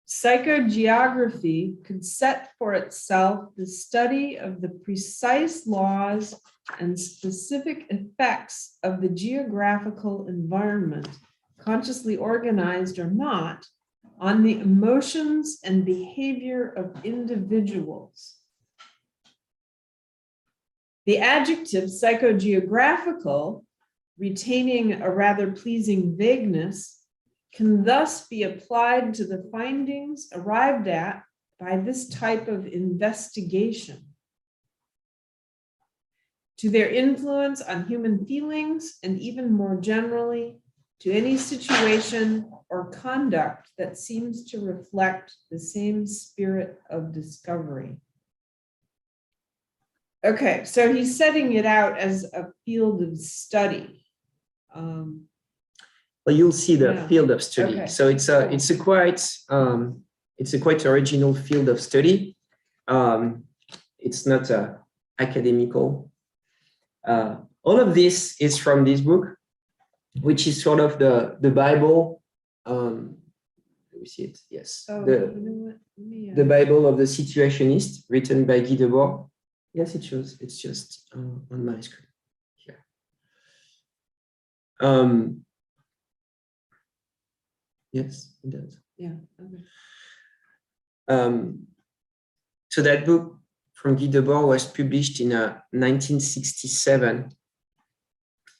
Psychogeography could set for itself the study of the precise laws and specific effects of the geographical environment, consciously organized or not, on the emotions and behavior of individuals. The adjective psychogeographical, retaining a rather pleasing vagueness, can thus be applied to the findings arrived at by this type of investigation, to their influence on human feelings, and even more generally, to any situation or conduct that seems to reflect the same spirit of discovery. Okay, so he's setting it out as a field of study. Well, you'll see the field of study. Okay. So it's a quite original field of study. It's not academical. All of this is from this book, which is sort of the Bible. Let me see it. Yes, the Bible of the Situationist, written by Guy Debord. Yes, it shows. It's just on my screen here. Yes, it does. Yeah. Okay. So that book from Guy Debord was published in 1967,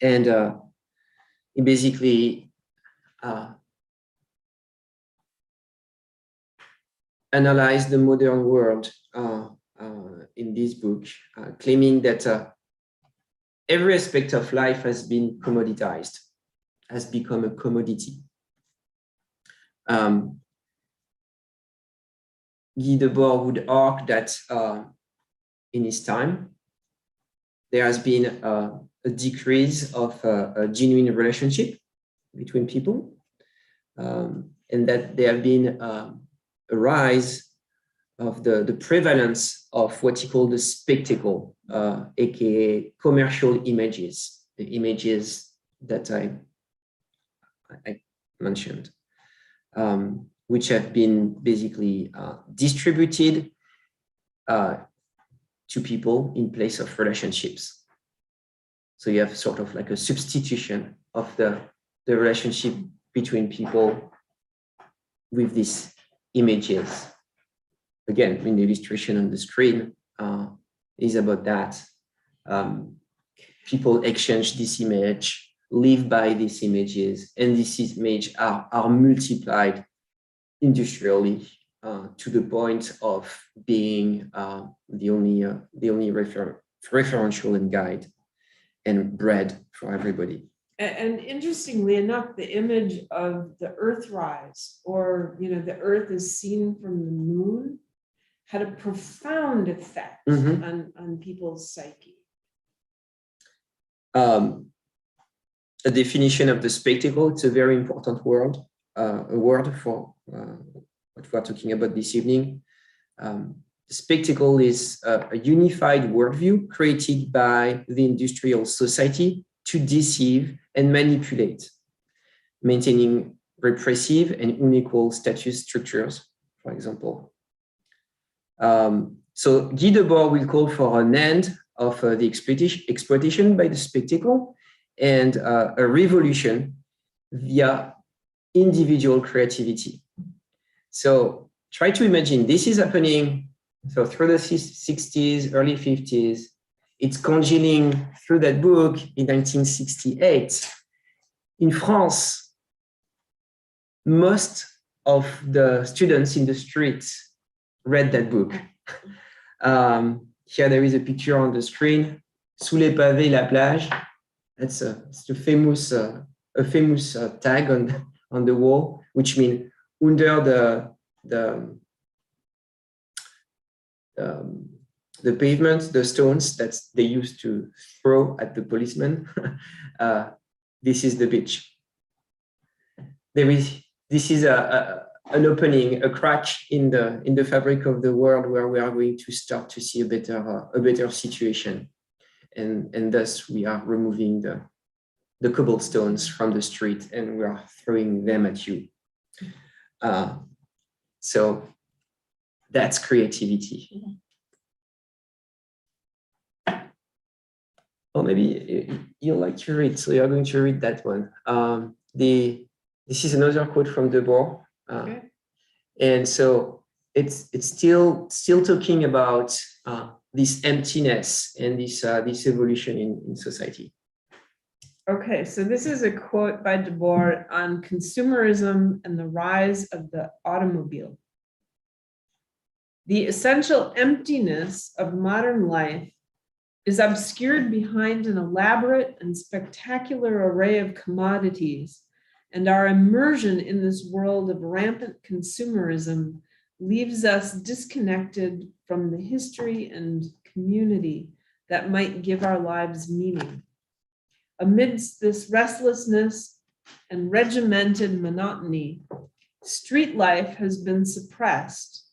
and it basically analyzed the modern world in this book, claiming that every aspect of life has been commoditized, has become a commodity. Guy Debord would argue that in his time, there has been a decrease of a genuine relationship between people, and that there have been a rise of the prevalence of what he called the spectacle, aka commercial images, the images that I mentioned, which have been basically distributed to people in place of relationships. So you have sort of like a substitution of the relationship between people with these images. Again, in the illustration on the screen is about that. People exchange this image, live by these images, and these images are multiplied industrially to the point of being the only referential and guide and bread for everybody. And interestingly enough, the image of the Earthrise, or the Earth is seen from the moon, had a profound effect on people's psyche. A definition of the spectacle, it's a very important word, a word for what we are talking about this evening. The spectacle is a unified worldview created by the industrial society to deceive and manipulate, maintaining repressive and unequal status structures, for example. So Guy Debord will call for an end of the exploitation by the spectacle and a revolution via individual creativity. So try to imagine this is happening. So through the 60s, early 50s, it's congealing through that book in 1968. In France, most of the students in the streets read that book. Here there is a picture on the screen. Sous les pavés, la plage. It's a famous tag on the wall, which means under the pavement, the stones that they used to throw at the policemen. This is the beach. This is an opening, a crack in the fabric of the world where we are going to start to see a better situation, and thus we are removing the cobblestones from the street and we are throwing them at you. So that's creativity. Or maybe you'll like to read, so you're going to read that one. This is another quote from Debord. Okay. And so it's still talking about this emptiness and this evolution in society. Okay, so this is a quote by Debord on consumerism and the rise of the automobile. The essential emptiness of modern life is obscured behind an elaborate and spectacular array of commodities, and our immersion in this world of rampant consumerism leaves us disconnected from the history and community that might give our lives meaning. Amidst this restlessness and regimented monotony, street life has been suppressed,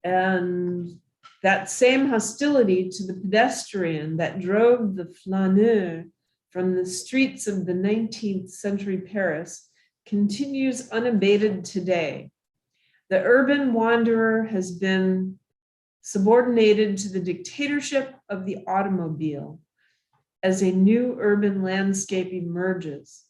and that same hostility to the pedestrian that drove the flaneur from the streets of the 19th century Paris continues unabated today. The urban wanderer has been subordinated to the dictatorship of the automobile as a new urban landscape emerges,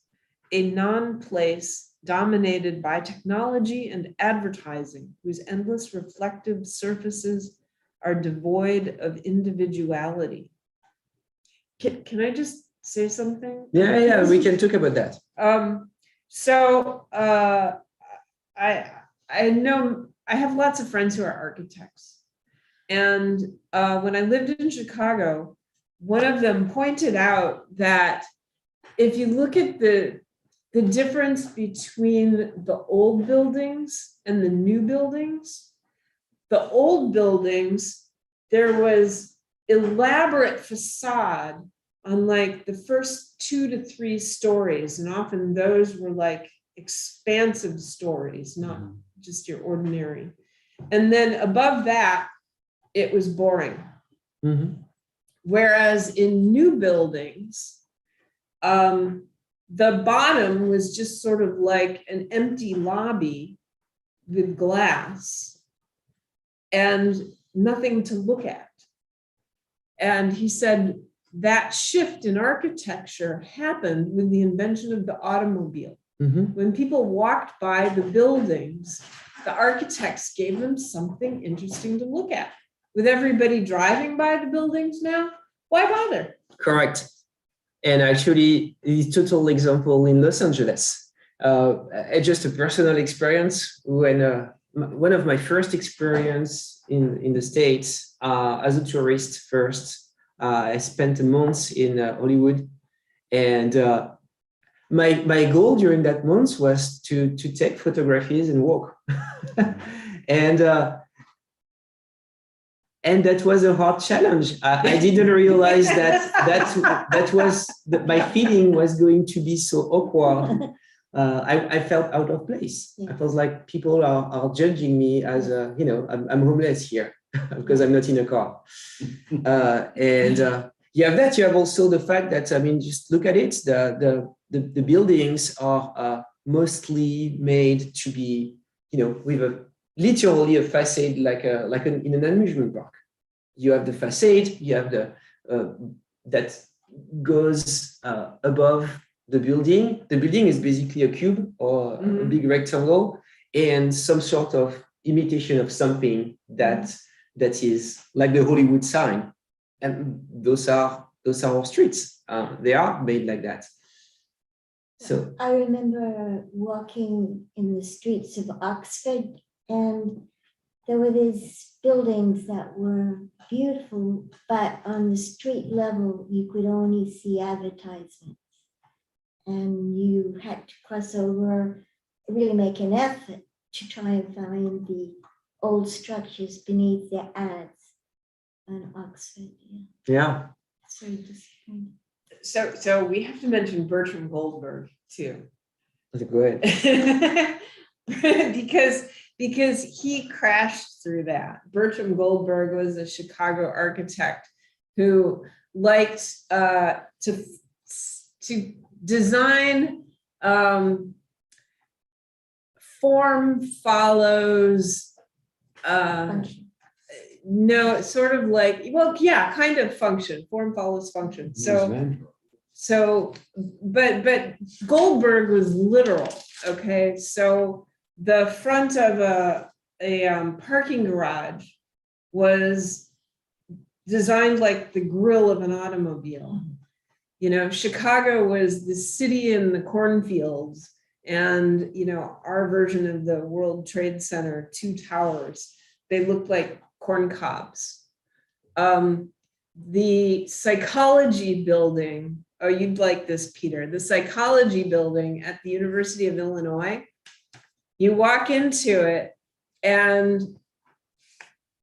a non-place dominated by technology and advertising, whose endless reflective surfaces are devoid of individuality. Can I just say something? Yeah, we can talk about that. I know I have lots of friends who are architects, and when I lived in Chicago, one of them pointed out that if you look at the difference between the old buildings and the new buildings, the old buildings, there was elaborate facade on like the first 2 to 3 stories. And often those were like expansive stories, not just your ordinary. And then above that, it was boring. Mm-hmm. Whereas in new buildings, the bottom was just sort of like an empty lobby with glass and nothing to look at. And he said that shift in architecture happened with the invention of the automobile. Mm-hmm. When people walked by the buildings, the architects gave them something interesting to look at. With everybody driving by the buildings now, why bother? Correct. And actually, the total example in Los Angeles, just a personal experience when one of my first experience in the States as a tourist first, I spent a month in Hollywood, and my goal during that month was to take photographies and walk. And that was a hard challenge. I didn't realize that was my feeling was going to be so awkward. I felt out of place. Yeah. I felt like people are judging me as I'm homeless here because I'm not in a car. You have that. You have also the fact that just look at it. The buildings are mostly made to be with literally a facade in an amusement park. You have the facade, you have the that goes above the building. The building is basically a cube or a big rectangle and some sort of imitation of something that is like the Hollywood sign. And those are our streets. They are made like that. So I remember walking in the streets of Oxford, and there were these buildings that were beautiful, but on the street level, you could only see advertisements. And you had to cross over, really make an effort to try and find the old structures beneath the ads on Oxford. Yeah. It's very disappointing. So we have to mention Bertram Goldberg too. Go ahead. because he crashed through that. Bertram Goldberg was a Chicago architect who liked to design form follows, Function. no, it's sort of like, well, yeah, kind of function. Form follows function. So, but Goldberg was literal. Okay, so the front of a parking garage was designed like the grill of an automobile. You know, Chicago was the city in the cornfields, and you know, our version of the World Trade Center, two towers, they looked like corn cobs. The psychology building, oh, you'd like this, Peter, the psychology building at the University of Illinois, you walk into it and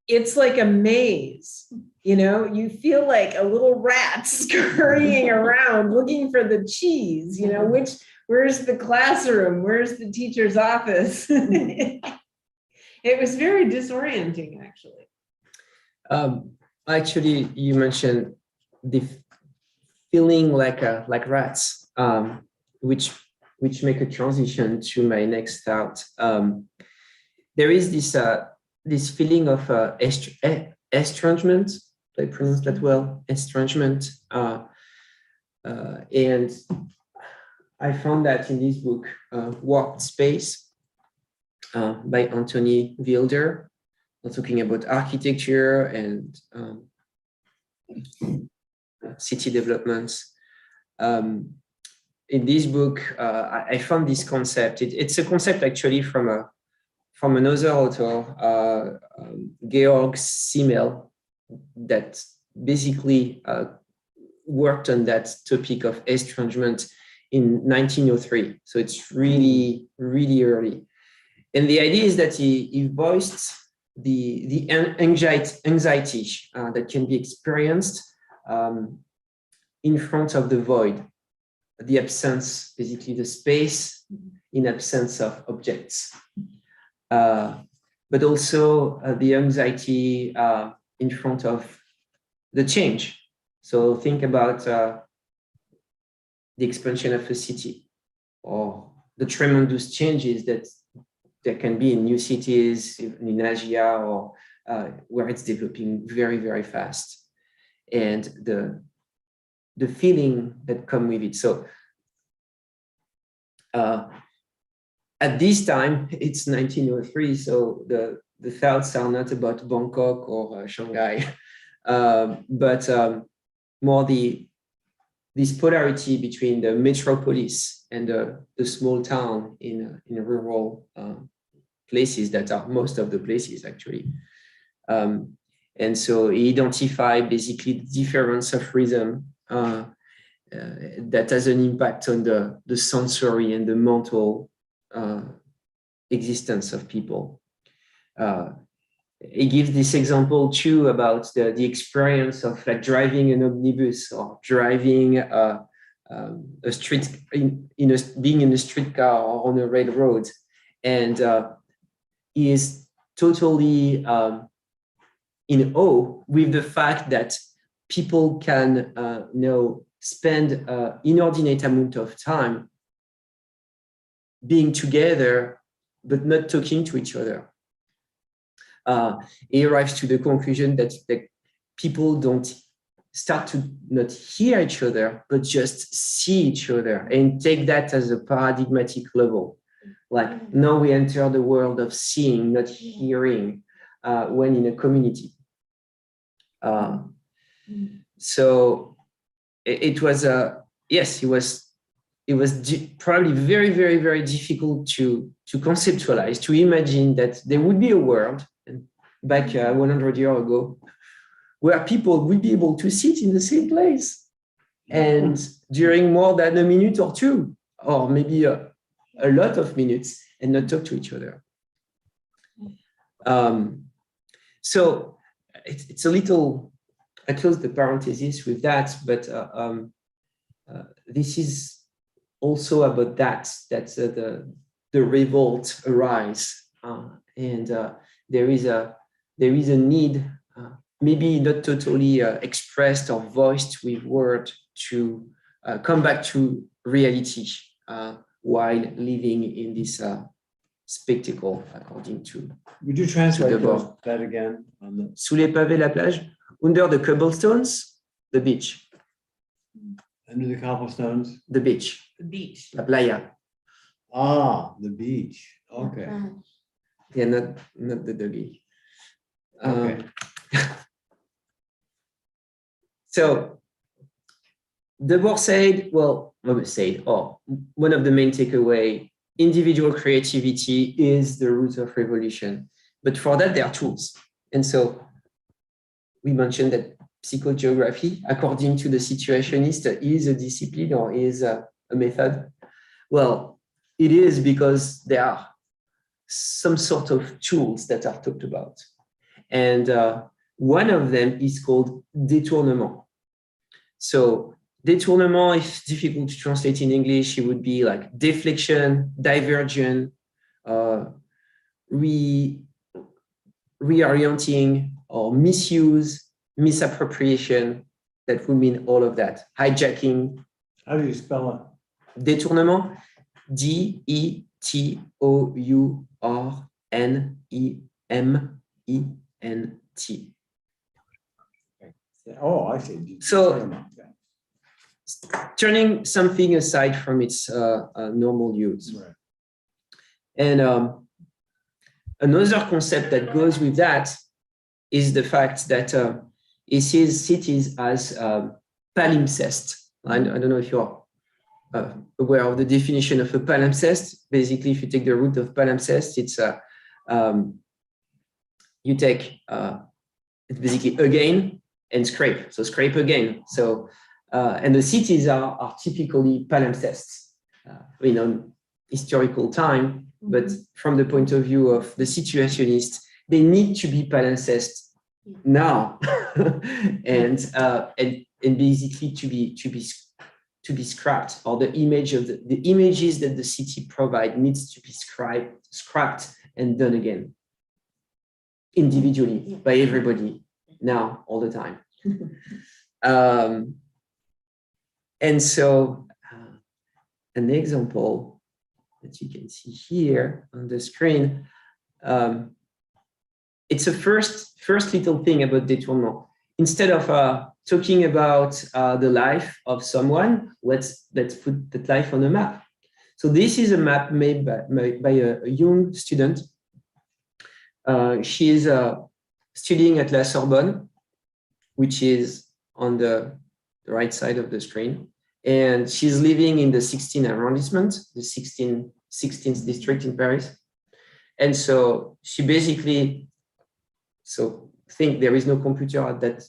it's like a maze. You know, you feel like a little rat scurrying around looking for the cheese, you know, where's the classroom? Where's the teacher's office? It was very disorienting, actually. Actually, you mentioned the feeling like rats, which make a transition to my next thought. There is this feeling of estrangement. Did I pronounce that well? Estrangement. And I found that in this book, Warped Space, by Anthony Wilder. I'm talking about architecture and city developments. In this book, I found this concept. It's a concept actually from another author, Georg Simmel, that basically worked on that topic of estrangement in 1903. So it's really, really early. And the idea is that he voiced the anxiety that can be experienced in front of the void, the absence, basically the space in absence of objects. But also the anxiety in front of the change. So think about the expansion of a city or the tremendous changes that there can be in new cities, in Asia, or where it's developing very, very fast. And the feeling that come with it. So at this time, it's 1903, so the thoughts are not about Bangkok or Shanghai, but more this polarity between the metropolis and the small town in rural places that are most of the places actually. And so he identified basically the difference of rhythm that has an impact on the sensory and the mental existence of people. He gives this example too about the experience of like driving an omnibus or driving a street being in a streetcar or on a railroad, and he is totally in awe with the fact that people can spend an inordinate amount of time being together but not talking to each other. He arrives to the conclusion that people don't start to not hear each other, but just see each other and take that as a paradigmatic level. Like now we enter the world of seeing, not hearing, when in a community. So it was yes, it was probably very, very, very difficult to conceptualize, to imagine that there would be a world back 100 years ago where people would be able to sit in the same place and during more than a minute or two, or maybe a lot of minutes, and not talk to each other. So it's a little, I close the parenthesis with that, but this is also about that the revolt arise, and there is a need, maybe not totally expressed or voiced with word, to come back to reality while living in this spectacle, according to Would you translate Debord. that again? On the, Sous les pavés, la plage. Under the cobblestones, the beach. under the cobblestones? The beach. The beach. La playa. Ah, the beach. Okay. Yeah, not the doggy. Okay. So Debord said, one of the main takeaway, individual creativity is the root of revolution. But for that, there are tools. And so we mentioned that psychogeography, according to the situationist, is a discipline or is a method. Well, it is because there are some sort of tools that are talked about. And one of them is called détournement. So détournement is difficult to translate in English. It would be like deflection, diversion, reorienting, or misuse, misappropriation. That would mean all of that. Hijacking. How do you spell it? Détournement, D-E-T-O-U-R-N-E-M-E-N-T. Oh, I see. So, turning something aside from its normal use. Right. And another concept that goes with that is the fact that it sees cities as palimpsest. I don't know if you're aware of the definition of a palimpsest. Basically, if you take the root of palimpsest, it's you take it's basically again and scrape. So scrape again. So and the cities are typically palimpsests in a historical time, but from the point of view of the situationist, they need to be palimpsest now, and basically to be scrapped, or the image of the images that the city provide needs to be scrapped and done again individually by everybody now all the time. And so an example that you can see here on the screen, it's a first little thing about détournement. Instead of talking about the life of someone, let's put that life on a map. So this is a map made by a young student. She is studying at La Sorbonne, which is on the right side of the screen. And she's living in the 16th arrondissement, the 16th district in Paris. And so she basically, think there is no computer at that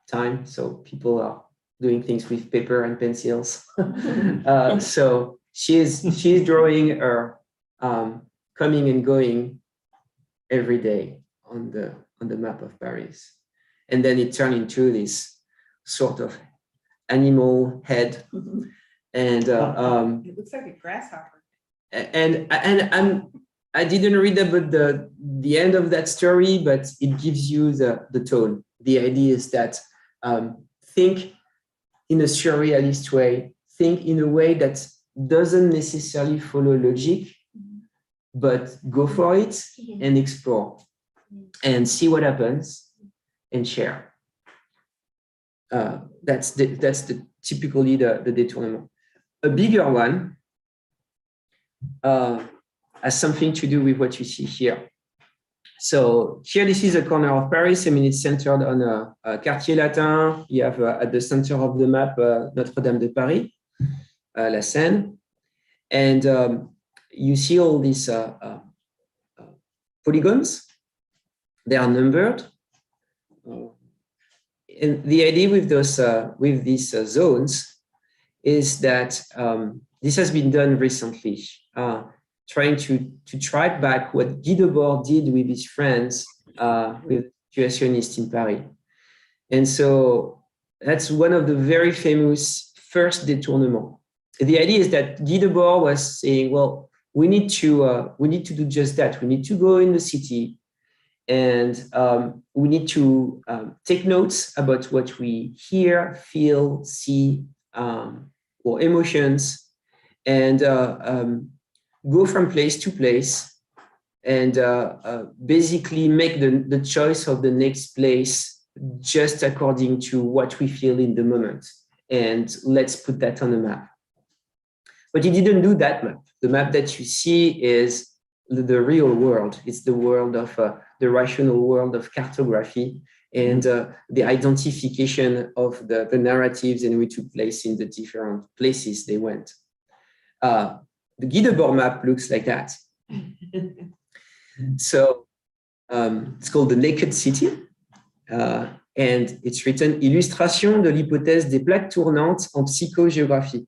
time. So people are doing things with paper and pencils. So she's drawing her coming and going every day on the map of Paris. And then it turned into this sort of animal head. And It looks like a grasshopper. and I didn't read about the end of that story, but it gives you the tone. The idea is that think in a surrealist way, think in a way that doesn't necessarily follow logic, but go for it and explore and see what happens and share. That's typically the détournement. A bigger one has something to do with what you see here. So here, this is a corner of Paris. I mean, it's centered on a Quartier Latin. You have at the center of the map, Notre-Dame de Paris, La Seine. And you see all these polygons. They are numbered. And the idea with these zones is that this has been done recently, trying to track back what Guy Debord did with his friends, with situationists in Paris. And so that's one of the very famous first détournements. The idea is that Guy Debord was saying, well, we need to do just that. We need to go in the city, and we need to take notes about what we hear, feel, see, or emotions, and go from place to place and basically make the choice of the next place just according to what we feel in the moment. And let's put that on a map. But he didn't do that map. The map that you see is the real world. It's the world of the rational world of cartography and the identification of the narratives in which took place in the different places they went. The Guy Debord map looks like that. So it's called The Naked City. And it's written Illustration de l'hypothèse des plaques tournantes en psychogéographie,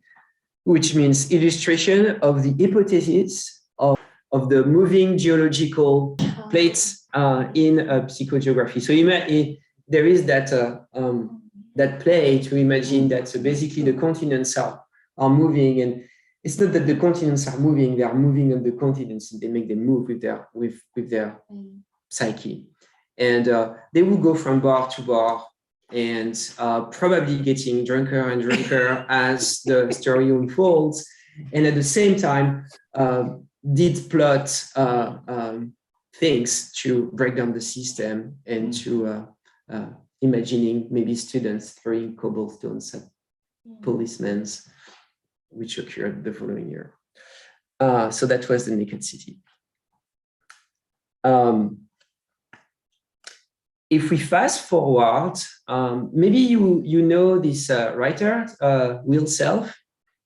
which means illustration of the hypothesis of the moving geological plates in psychogeography. So there is that play to imagine that basically the continents are moving, and it's not that the continents are moving; they are moving on the continents, and they make them move with their psyche. And they will go from bar to bar, and probably getting drunker and drunker as the story unfolds. And at the same time, did plot things to break down the system and to imagining maybe students throwing cobblestones at policemen, which occurred the following year. So that was The Naked City. If we fast forward, maybe you know this writer, Will Self.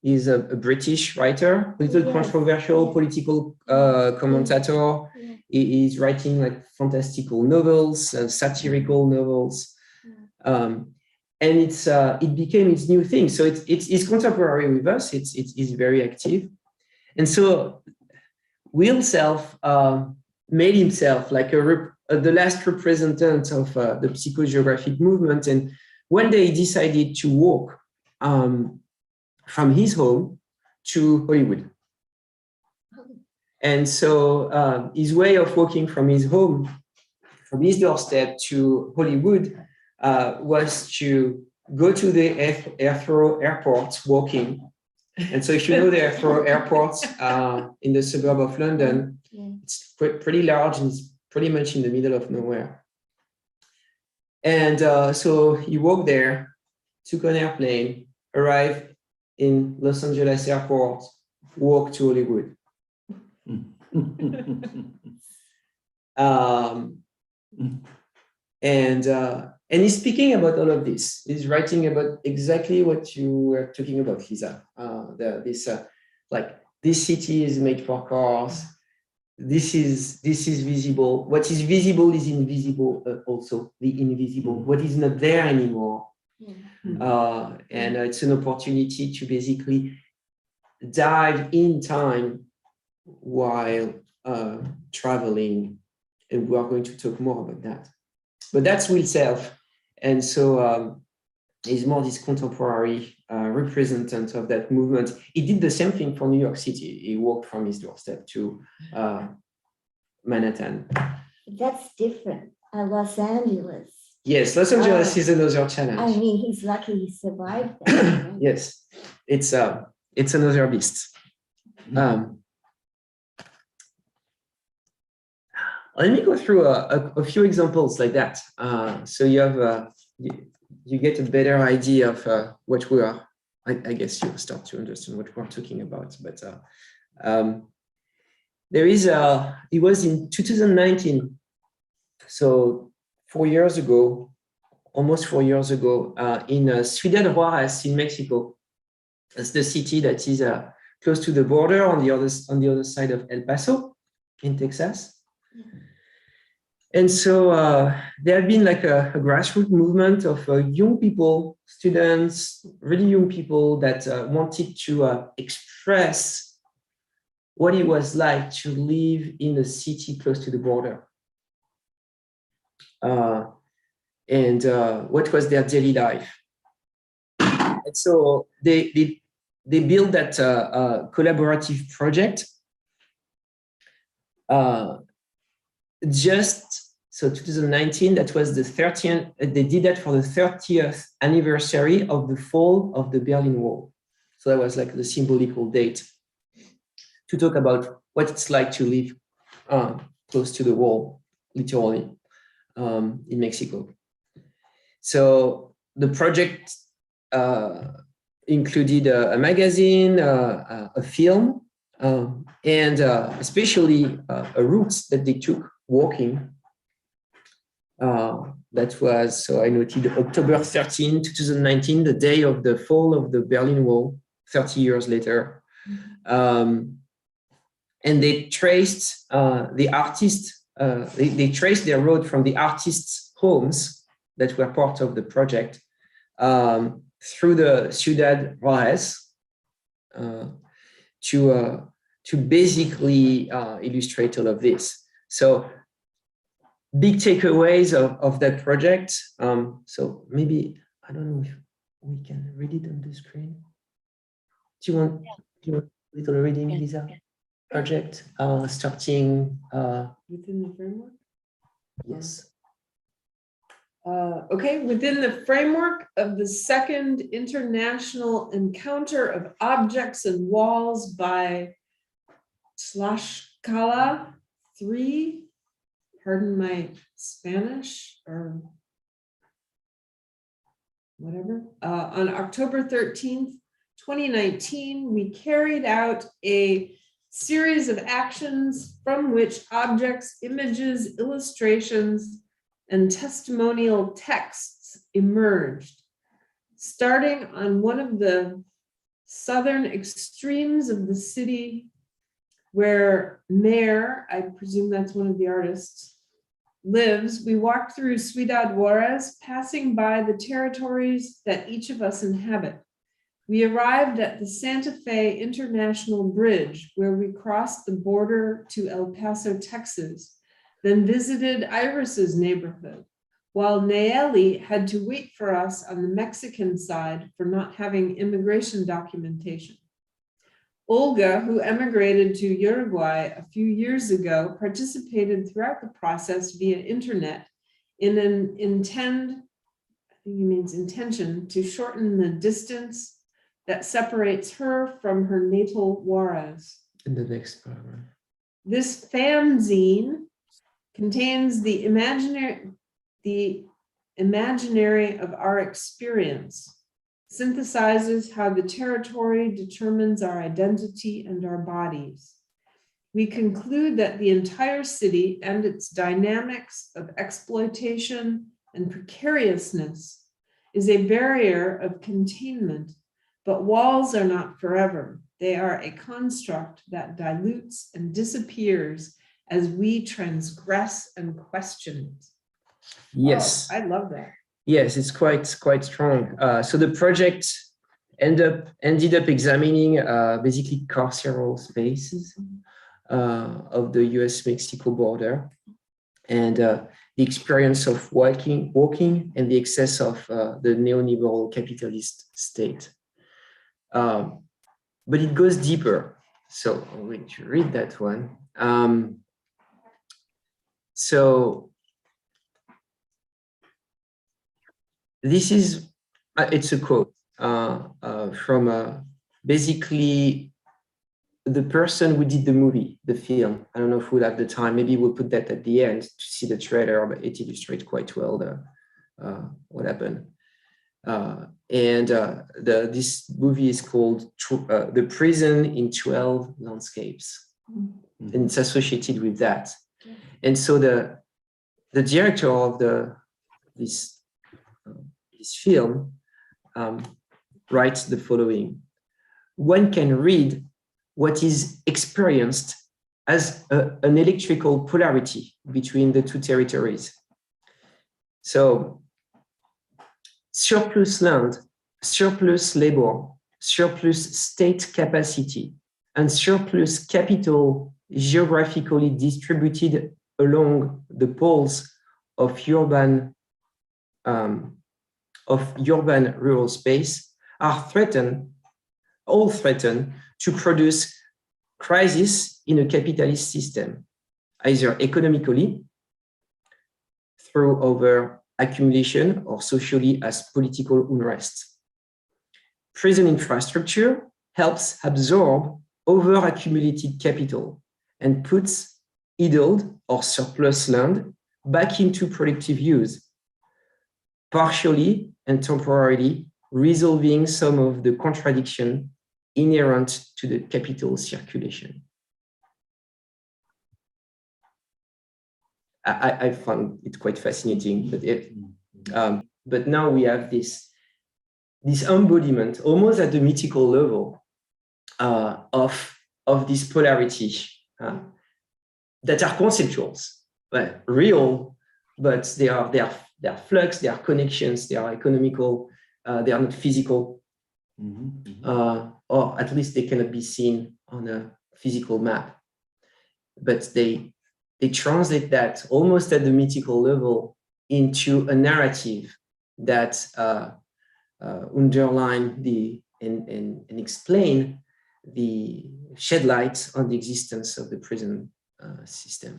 He's a British writer, a little controversial political commentator. He's writing like fantastical novels, satirical novels, and it became its new thing. So it's contemporary with us. It's very active, and so Will Self made himself like the last representative of the psychogeographic movement. And one day he decided to walk from his home to Hollywood. And so his way of walking from his home, from his doorstep to Hollywood, was to go to the Heathrow Airport walking. And so if you know the Heathrow Airport in the suburb of London, it's pretty large and it's pretty much in the middle of nowhere. And so he walked there, took an airplane, arrived in Los Angeles Airport, walked to Hollywood. And he's speaking about all of this. He's writing about exactly what you were talking about, Lisa. This city is made for cars. This is visible. What is visible is invisible also, the invisible. What is not there anymore. And it's an opportunity to basically dive in time while traveling. And we are going to talk more about that. But that's Will Self. And so he's more this contemporary representative of that movement. He did the same thing for New York City. He walked from his doorstep to Manhattan. That's different. Los Angeles. Yes, Los Angeles is another challenge. I mean, he's lucky he survived that. Right? Yes, it's another beast. Let me go through a few examples like that. So you have you get a better idea of what we are. I guess you start to understand what we're talking about. But there is it was in 2019, so 4 years ago, almost 4 years ago, in Ciudad Juarez in Mexico. That's the city that is close to the border on the other side of El Paso in Texas. And so there have been like a grassroots movement of young people, students, really young people that wanted to express what it was like to live in a city close to the border. And what was their daily life. And so they built that collaborative project. So 2019, that was the 30th, they did that for the 30th anniversary of the fall of the Berlin Wall. So that was like the symbolical date to talk about what it's like to live close to the wall, literally, in Mexico. So the project included a magazine, a film, and especially a route that they took walking. That was, so I noted October 13, 2019, the day of the fall of the Berlin Wall, 30 years later. And they traced the artists, they traced their road from the artists' homes that were part of the project through the Ciudad Juárez to basically illustrate all of this. So big takeaways of that project. So maybe, I don't know if we can read it on the screen. Do you want a little reading, Lisa? Project starting. Within the framework? Yes. Okay, within the framework of the second international encounter of objects and walls by Tlaxcala 3, pardon my Spanish or whatever, on October 13th, 2019, we carried out a series of actions from which objects, images, illustrations, and testimonial texts emerged. Starting on one of the southern extremes of the city where Mayor, I presume that's one of the artists, lives, we walked through Ciudad Juárez, passing by the territories that each of us inhabit. We arrived at the Santa Fe International Bridge, where we crossed the border to El Paso, Texas, then visited Iris's neighborhood, while Nayeli had to wait for us on the Mexican side for not having immigration documentation. Olga, who emigrated to Uruguay a few years ago, participated throughout the process via internet in an intention to shorten the distance that separates her from her natal Juarez. In the next paragraph. This fanzine contains the imaginary of our experience, synthesizes how the territory determines our identity and our bodies. We conclude that the entire city and its dynamics of exploitation and precariousness is a barrier of containment, but walls are not forever. They are a construct that dilutes and disappears as we transgress and question it. Yes. Oh, I love that. Yes, it's quite strong. So the project ended up examining basically carceral spaces of the US-Mexico border, and the experience of walking and the excess of the neoliberal capitalist state. But it goes deeper. So I'm going to read that one. So this is, it's a quote from basically the person who did the movie, the film. I don't know if we'll have the time. Maybe we'll put that at the end to see the trailer, but it illustrates quite well what happened. This movie is called The Prison in 12 Landscapes. Mm-hmm. And it's associated with that. Yeah. And so the director of this film writes the following: one can read what is experienced as an electrical polarity between the two territories. So surplus land, surplus labor, surplus state capacity, and surplus capital geographically distributed along the poles of urban rural space are all threatened to produce crisis in a capitalist system, either economically, through over accumulation, or socially as political unrest. Prison infrastructure helps absorb over-accumulated capital and puts idled or surplus land back into productive use, partially and temporarily resolving some of the contradiction inherent to the capital circulation. I found it quite fascinating, but now we have this embodiment, almost at the mythical level, of this polarity that are conceptuals, but real, but they are flux, they are connections, they are economical, they are not physical, or at least they cannot be seen on a physical map. But they translate that almost at the mythical level into a narrative that underline and explain the shed light on the existence of the prison system.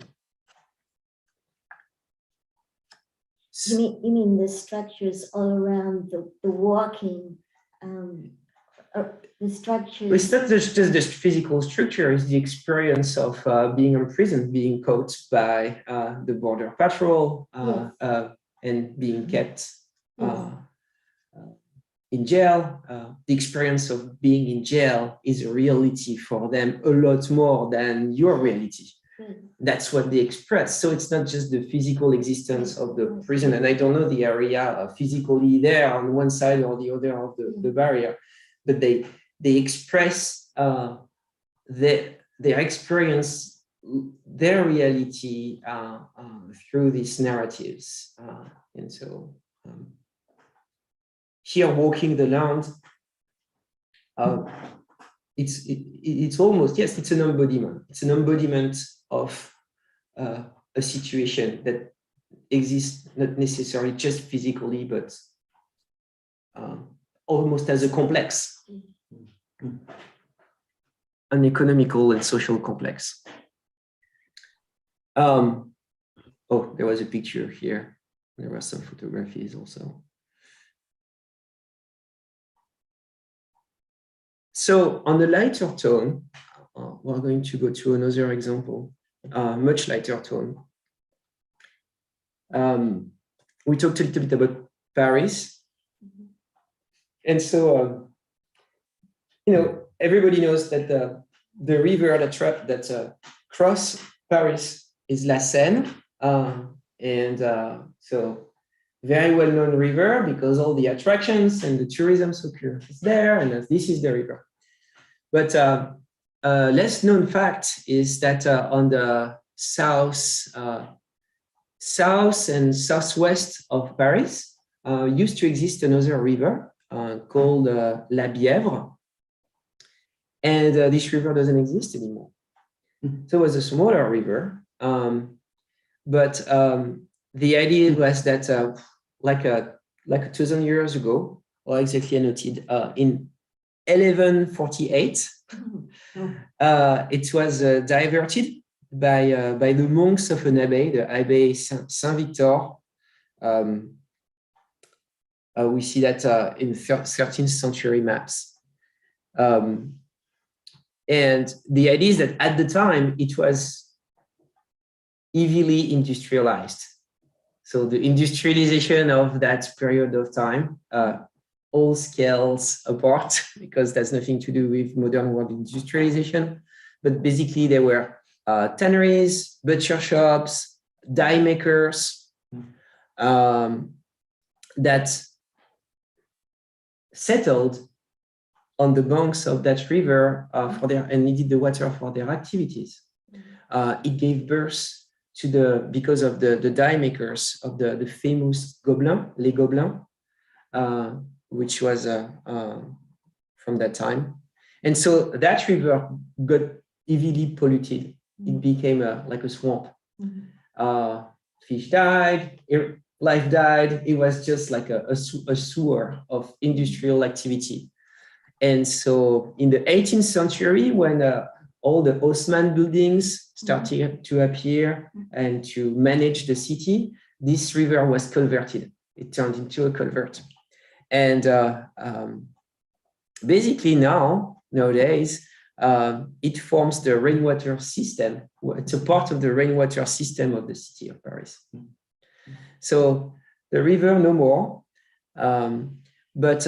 You mean the structures all around the walking, the structures? It's not just the physical structure, it's the experience of being imprisoned, being caught by the border patrol, and being kept in jail. The experience of being in jail is a reality for them a lot more than your reality. That's what they express. So it's not just the physical existence of the prison, and I don't know the area physically there on one side or the other of the barrier, but they express their experience, their reality through these narratives. And so here, walking the land, it's almost, yes, it's an embodiment. It's an embodiment of a situation that exists not necessarily just physically, but almost as a complex, an economical and social complex. Oh, there was a picture here. There were some photographies also. So on the lighter tone, we're going to go to another example, much lighter tone. We talked a little bit about Paris. And so, everybody knows that the river that cross Paris is La Seine. So very well-known river because all the attractions and the tourism is there, and this is the river. But less known fact is that on the south and southwest of Paris used to exist another river called La Bièvre, and this river doesn't exist anymore. So it was a smaller river, but the idea was that like 2,000 years ago, or exactly noted, in 1148, it was diverted by the monks of an abbey, the Abbey Saint-Victor. We see that in 13th century maps. And the idea is that at the time, it was heavily industrialized. So the industrialization of that period of time, all scales apart, because that's nothing to do with modern world industrialization. But basically, there were tanneries, butcher shops, dye makers that settled on the banks of that river and needed the water for their activities. It gave birth to because of the dye makers of the famous Gobelins, les Gobelins, which was from that time. And so that river got heavily polluted. It became like a swamp. Fish died, life died. It was just like a sewer of industrial activity. And so in the 18th century, when all the Haussmann buildings started to appear and to manage the city, this river was converted. It turned into a culvert. And basically nowadays, it forms the rainwater system. It's a part of the rainwater system of the city of Paris. So the river, no more. But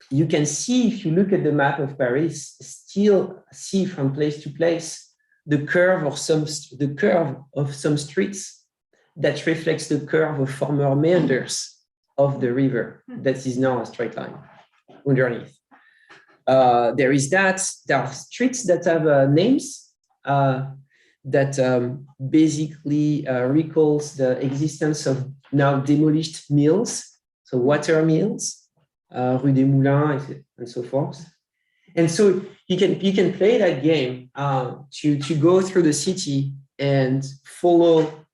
you can see, if you look at the map of Paris, still see from place to place the curve of some streets that reflects the curve of former meanders of the river that is now a straight line underneath. There is that. There are streets that have names that basically recalls the existence of now demolished mills, so water mills, Rue des Moulins, and so forth. And so you can play that game to go through the city and follow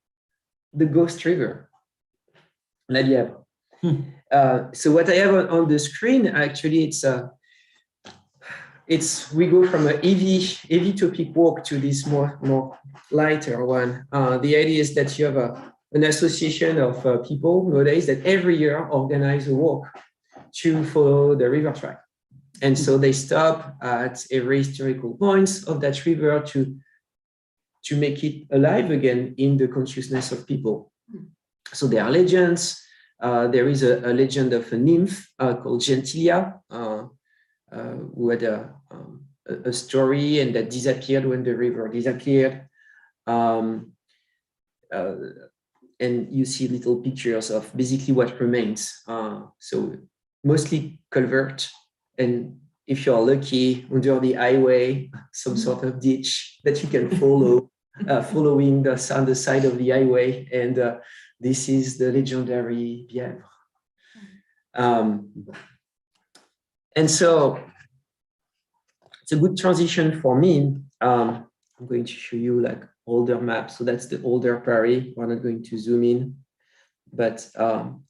the ghost river, La Bièvre. So what I have on the screen, actually, we go from a heavy topic walk to this more lighter one. The idea is that you have an association of people nowadays that every year organize a walk to follow the river track. And so they stop at every historical points of that river to make it alive again in the consciousness of people. So there are legends. There is a legend of a nymph called Gentilia, who had a story and that disappeared when the river disappeared. And you see little pictures of basically what remains. So mostly culvert, and if you're lucky, under the highway, some sort of ditch that you can follow, following on the side of the highway. And this is the legendary Bièvre. And so it's a good transition for me. I'm going to show you like older maps. So that's the older Paris. We're not going to zoom in. But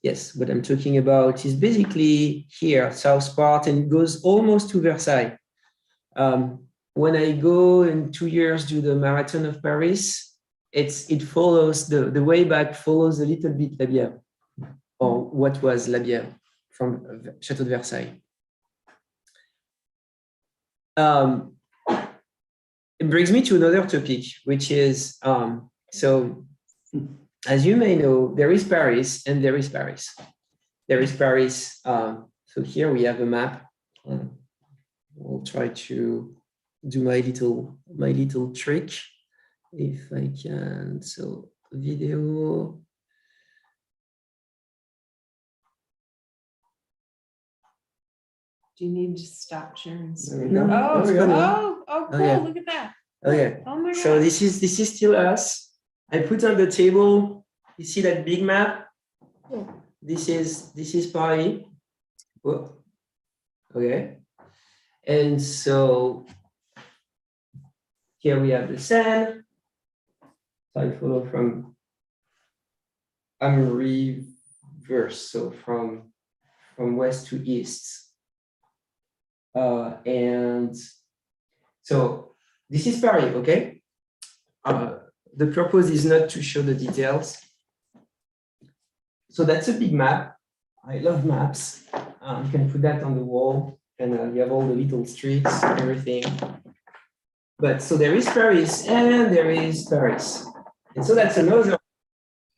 yes, what I'm talking about is basically here, south part, and it goes almost to Versailles. When I go in 2 years do the Marathon of Paris, it follows, the way back follows a little bit La Bièvre, or what was La Bièvre from Château de Versailles. It brings me to another topic, which is, so as you may know, there is Paris and there is Paris. There is Paris. So here we have a map. I'll try to do my little trick if I can. So video. Do you need to stop sharing There we screen? go. Oh, There we go. oh, cool. yeah. Look at that. Okay. Oh my God. So this is still us. I put on the table. You see that big map? Yeah. This is Paris. Whoa. Okay. And so here we have the Seine. So I follow from reverse, so from west to east. And so this is Paris, okay? The purpose is not to show the details. So that's a big map. I love maps. You can put that on the wall, and you have all the little streets, everything. But so there is Paris, and there is Paris. And so that's another.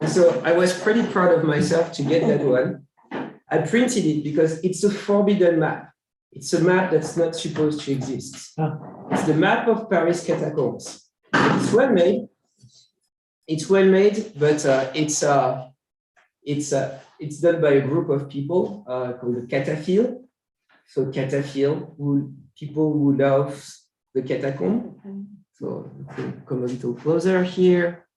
And so I was pretty proud of myself to get that one. I printed it because it's a forbidden map. It's a map that's not supposed to exist. It's the map of Paris catacombs. It's well made. It's well made, but it's done by a group of people called the cataphile. So cataphile, people who love the catacomb. So come a little closer here.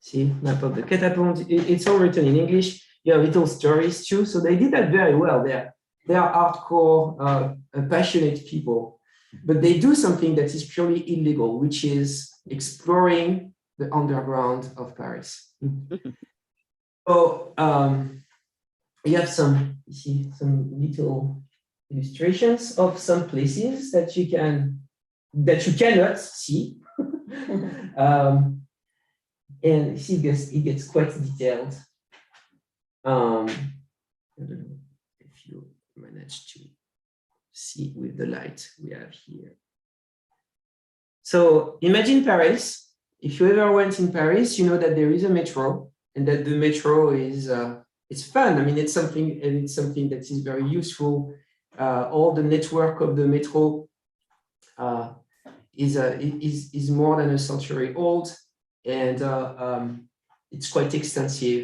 See, map of the catacombs. It's all written in English. You have little stories too. So they did that very well. They are hardcore, passionate people, but they do something that is purely illegal, which is exploring the underground of Paris. So you have some little illustrations of some places that you cannot see. And see, it gets quite detailed. I don't know if you manage to see with the light we have here. So imagine Paris. If you ever went in Paris, you know that there is a metro and that the metro is it's fun. I mean, it's something that is very useful. All the network of the metro is more than a century old, and it's quite extensive,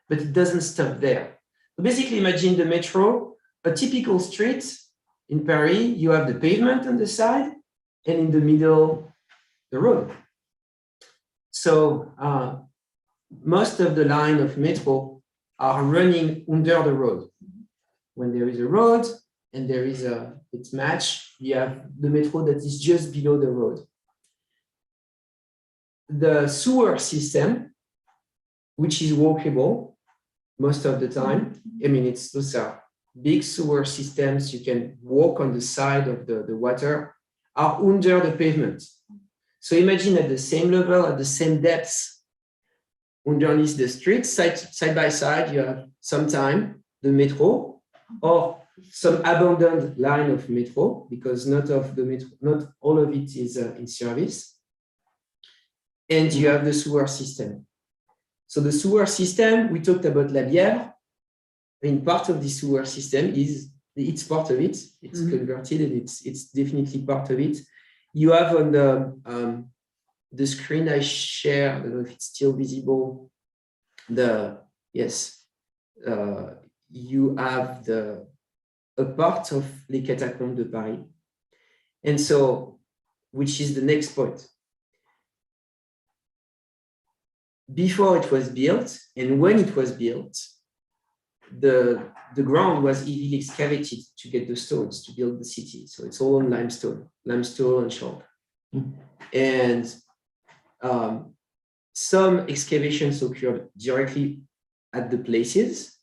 but it doesn't stop there. So basically, imagine the metro, a typical street in Paris. You have the pavement on the side, and in the middle, the road. So most of the line of metro are running under the road. When there is a road and there is it's matched, you have the metro that is just below the road. The sewer system, which is walkable most of the time. I mean, those are big sewer systems. You can walk on the side of the water, are under the pavement. So imagine at the same level, at the same depths, underneath the street, side by side, you have sometime the metro or some abandoned line of metro, because not all of it is in service. And you have the sewer system. So the sewer system, we talked about Labyrinth. I mean, part of the sewer system it's part of it. It's converted, and it's definitely part of it. You have on the screen I share, I don't know if it's still visible. You have a part of les catacombes de Paris. And so, which is the next point. Before it was built, and when it was built, the ground was heavily excavated to get the stones to build the city. So it's all on limestone and chalk. And some excavations occurred directly at the places.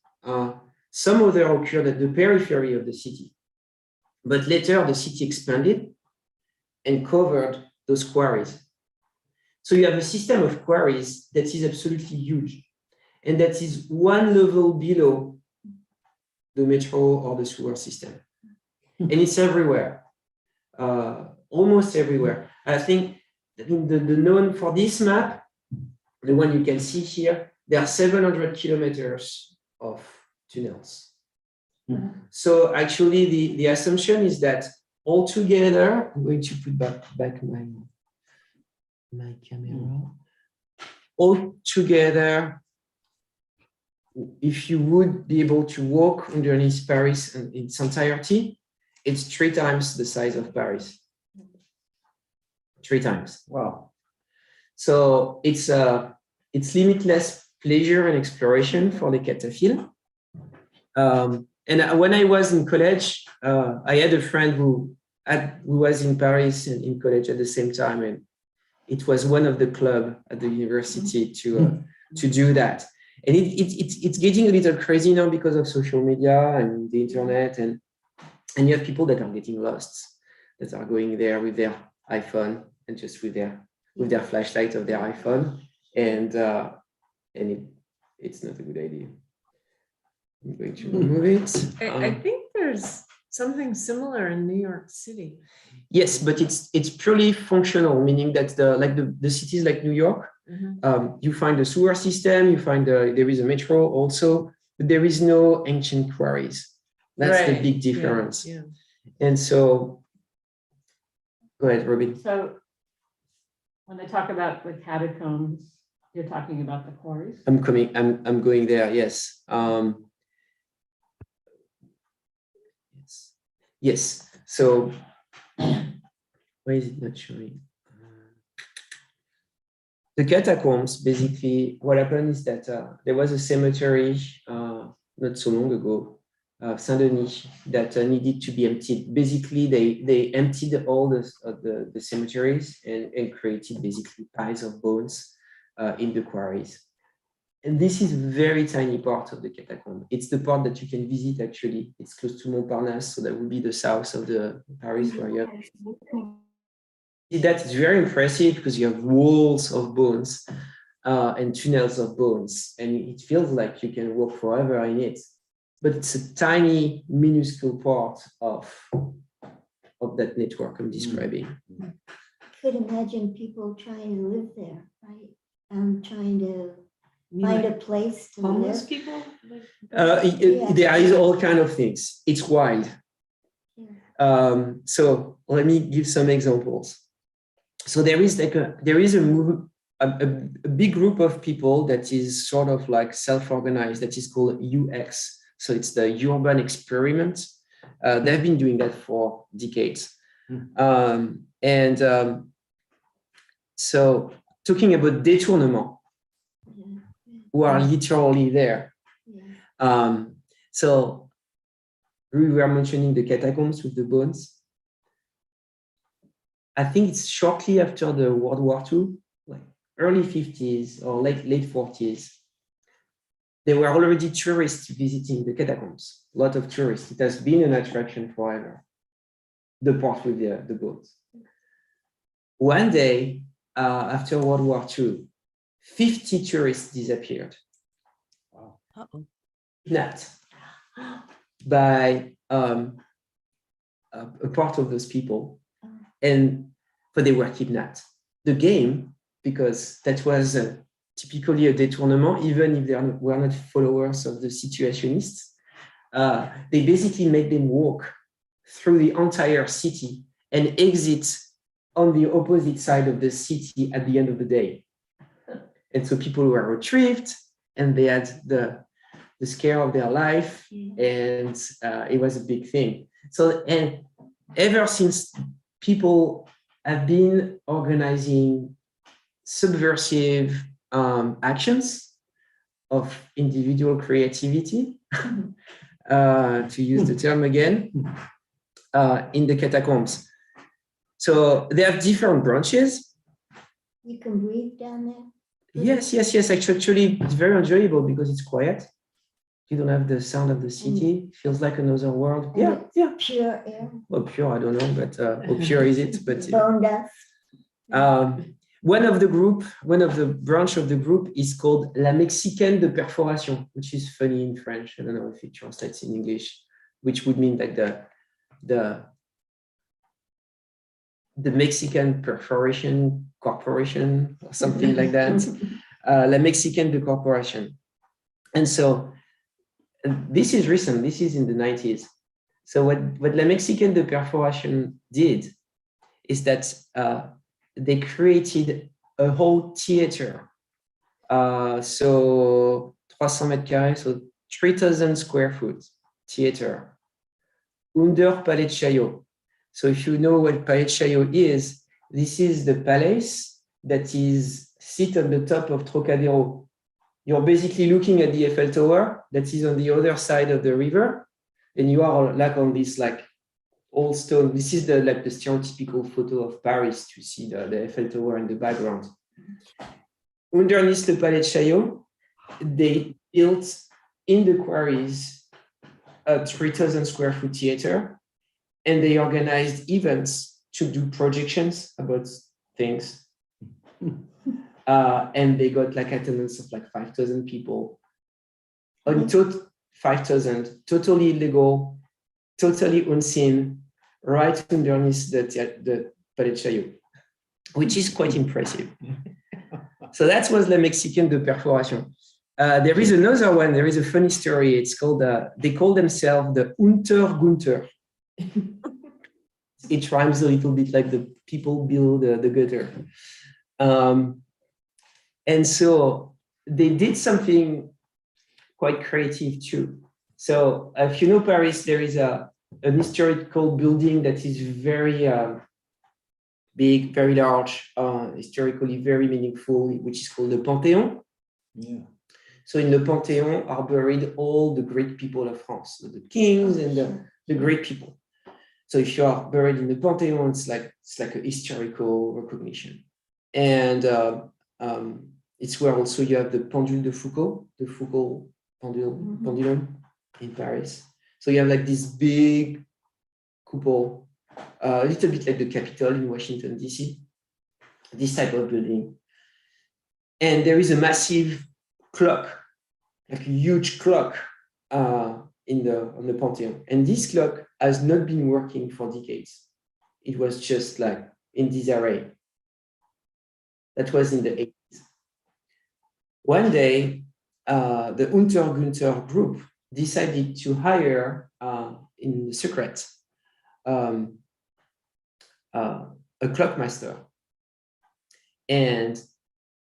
Some other occurred at the periphery of the city. But later the city expanded and covered those quarries. So you have a system of quarries that is absolutely huge, and that is one level below the metro or the sewer system. And it's everywhere, almost everywhere. I think the known for this map, the one you can see here, there are 700 kilometers of tunnels. So actually the assumption is that altogether, I'm going to put back my camera. Altogether, if you would be able to walk underneath Paris in its entirety, it's 3 times the size of Paris. 3 times. Wow. So it's limitless pleasure and exploration for the cataphile. And when I was in college, I had a friend who was in Paris and in college at the same time, and it was one of the clubs at the university to do that. And it's getting a little crazy now because of social media and the internet, and you have people that are getting lost, that are going there with their iPhone and just with their flashlight of their iPhone, and it's not a good idea. I'm going to remove it. I think there's something similar in New York City. Yes, but it's purely functional, meaning that the cities like New York, you find a sewer system, you find there is a metro also, but there is no ancient quarries. That's the big difference. Yeah. And so, go ahead, Robin. So, when they talk about the catacombs, you're talking about the quarries? I'm going there. Yes. Yes. So, why is it not showing? The catacombs, basically, what happened is that there was a cemetery not so long ago, Saint-Denis, that needed to be emptied. Basically, they emptied all the cemeteries and created basically piles of bones in the quarries. And this is a very tiny part of the catacomb. It's the part that you can visit, actually. It's close to Montparnasse, so that would be the south of the Paris where you have. That is very impressive because you have walls of bones and tunnels of bones, and it feels like you can walk forever in it. But it's a tiny, minuscule part of of that network I'm describing. Could imagine people trying to live there, right? Trying to You mean find like a place to homeless live. people? There is all kind of things. It's wild. Yeah. So let me give some examples. So there is a big group of people that is sort of like self-organized that is called UX. So it's the urban experiment. They've been doing that for decades. So talking about détournement, Yeah. who are literally there. Yeah. So we were mentioning the catacombs with the bones. I think it's shortly after the World War II, like early 50s or late 40s. There were already tourists visiting the catacombs, a lot of tourists. It has been an attraction forever, the part with the boats. One day, after World War II, 50 tourists disappeared. Wow. Kidnapped by a part of those people. But they were kidnapped. The game, because that was typically a détournement, even if they were not followers of the situationists, they basically made them walk through the entire city and exit on the opposite side of the city at the end of the day. And so people were retrieved and they had the scare of their life, and it was a big thing. So, and ever since, people have been organizing subversive actions of individual creativity, to use the term again, in the catacombs. So they have different branches. You can breathe down there. Yes. Actually, it's very enjoyable because it's quiet. You don't have the sound of the city. Feels like another world. And Yeah. Pure air. Well, pure, I don't know, but how pure is it? But Bone dust. one of the branch of the group is called La Mexicaine de Perforation, which is funny in French. I don't know if it translates in English, which would mean like the Mexican Perforation Corporation or something like that. La Mexicaine de Corporation. And so this is recent. This is in the 90s. So what La Mexicaine de Perforation did is that they created a whole theater. So 300 mètres carrés, so 3,000 square foot theater under Palais de Chaillot. So if you know what Palais de Chaillot is, this is the palace that is sit on the top of Trocadero. You're basically looking at the Eiffel Tower that is on the other side of the river, and you are like on this like old stone. This is the stereotypical photo of Paris to see the Eiffel Tower in the background. Underneath the Palais de Chaillot, they built in the quarries a 3,000 square foot theater, and they organized events to do projections about things. And they got like attendance of like 5,000 people. On total 5,000, totally illegal, totally unseen, right underneath the Palais de Chaillot, which is quite impressive. So that was La Mexicaine de Perforation. There is another one. There is a funny story. It's called, they call themselves the Unter Gunther. It rhymes a little bit like the people below the gutter. And so they did something quite creative too. So if you know Paris, there is an historical building that is very big, very large, historically very meaningful, which is called the Panthéon. Yeah. So in the Panthéon are buried all the great people of France, so the kings and the great people. So if you are buried in the Panthéon, it's like a historical recognition. And it's where also you have the Pendule de Foucault, the Foucault pendulum in Paris. So you have like this big cupola, a little bit like the Capitol in Washington, DC, this type of building. And there is a massive clock, like a huge clock on the Panthéon. And this clock has not been working for decades. it was just like in disarray. That was in the 80s. One day, the Unter-Günther group decided to hire in secret a clockmaster. And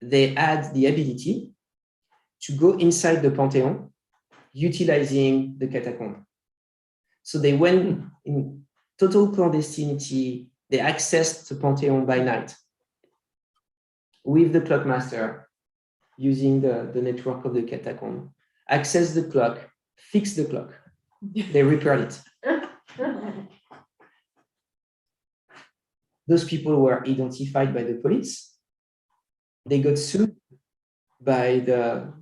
they had the ability to go inside the Pantheon utilizing the catacomb. So they went in total clandestinity. They accessed the Pantheon by night with the clockmaster using the network of the catacomb, access the clock, fix the clock. They repaired it. Those people were identified by the police. They got sued by the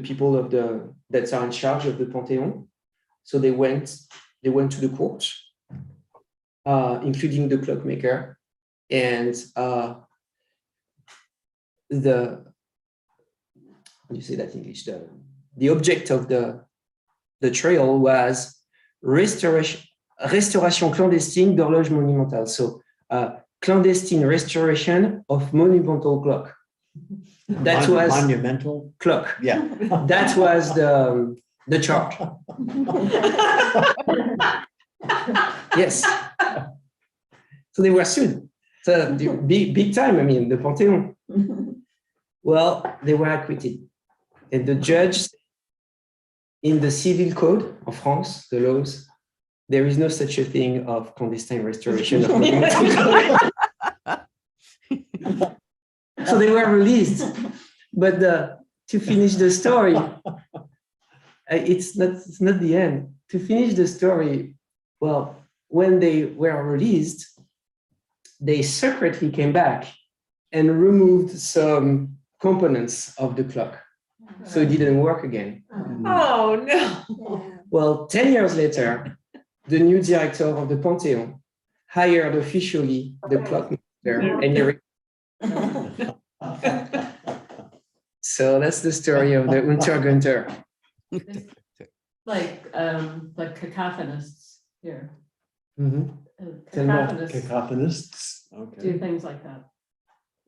people of that are in charge of the Pantheon. So they went to the court, including the clockmaker, and how do you say that in English? The object of the trial was restauration clandestine d'horloge monumentale. So clandestine restoration of monumental clock. That was monumental clock. Yeah. That was the charge. Yes. So they were sued. So big time. I mean, the Pantheon. Well, they were acquitted, and the judge, in the civil code of France, the laws, there is no such a thing of clandestine restoration of monumental clock. So they were released. But to finish the story, it's not the end. To finish the story, well, when they were released, they secretly came back and removed some components of the clock. So it didn't work again. Oh, no. Yeah. Well, 10 years later, the new director of the Pantheon hired officially the clockmaster, and so that's the story of the Unter-Günther. Like cacophonists here. Mhm. Cacophonists Cacophonists. do Okay. things like that.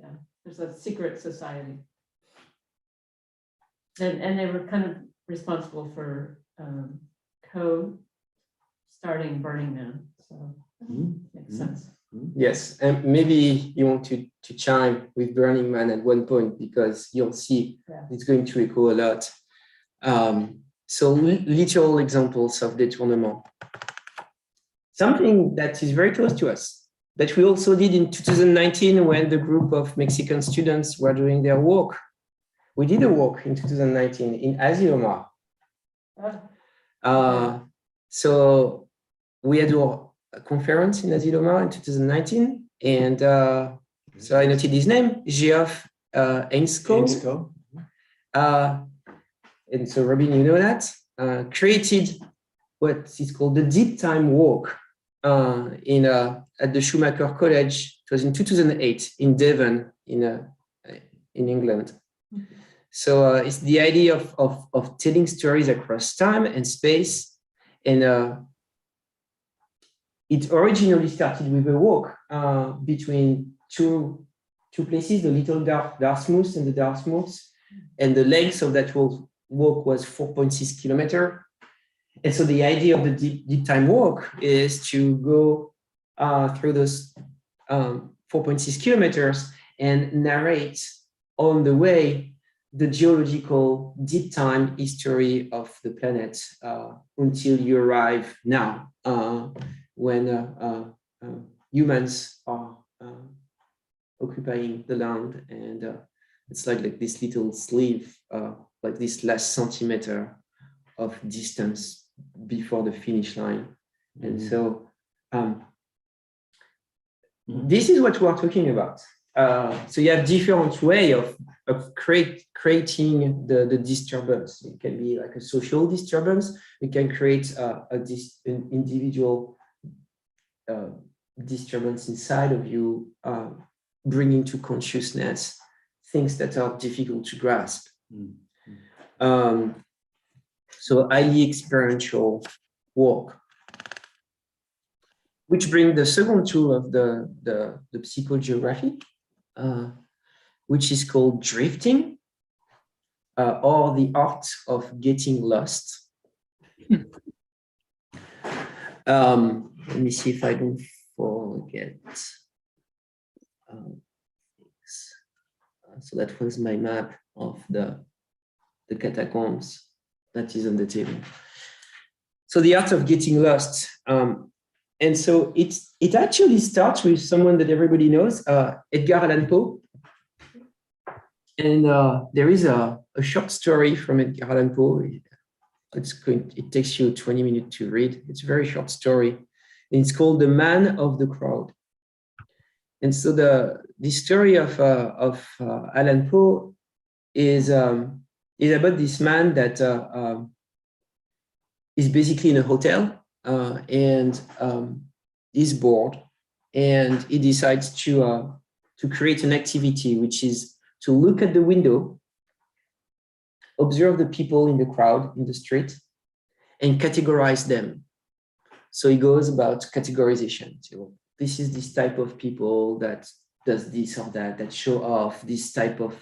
Yeah, there's a secret society. And they were kind of responsible for starting Burning Man. So makes sense. Yes, and maybe you want to chime with Burning Man at one point, because you'll see it's going to echo a lot. So literal examples of détournement. Something that is very close to us, that we also did in 2019 when the group of Mexican students were doing their walk. We did a walk in 2019 in Asilomar. So we had a conference in Asilomar in 2019, and so I noted his name, Geoff Ainscough. And so Robin, you know that, created what is called the Deep Time Walk at the Schumacher College. It was in 2008 in Devon, in England. So it's the idea of telling stories across time and space. And it originally started with a walk between two places, the Little Dartmouth and the Dartmouth. And the length of that walk was 4.6 kilometers. And so the idea of the deep time walk is to go through those 4.6 kilometers and narrate on the way the geological deep time history of the planet until you arrive now, when humans are occupying the land, and it's like this little sleeve, like this last centimeter of distance before the finish line. And so this is what we're talking about. So you have different way of creating the disturbance. It can be like a social disturbance. We can create an individual disturbance inside of you, bringing to consciousness things that are difficult to grasp. So highly experiential work. which brings the second tool of the psychogeography, which is called drifting, or the art of getting lost. Let me see if I don't forget. So that was my map of the catacombs that is on the table. So the art of getting lost. And so it actually starts with someone that everybody knows, Edgar Allan Poe. And there is a short story from Edgar Allan Poe. It takes you 20 minutes to read. It's a very short story. And it's called The Man of the Crowd. And so the story of Allan Poe is about this man that is basically in a hotel and is bored, and he decides to create an activity, which is to look at the window, observe the people in the crowd in the street, and categorize them. So he goes about categorization. So this is this type of people that does this or that show off this type of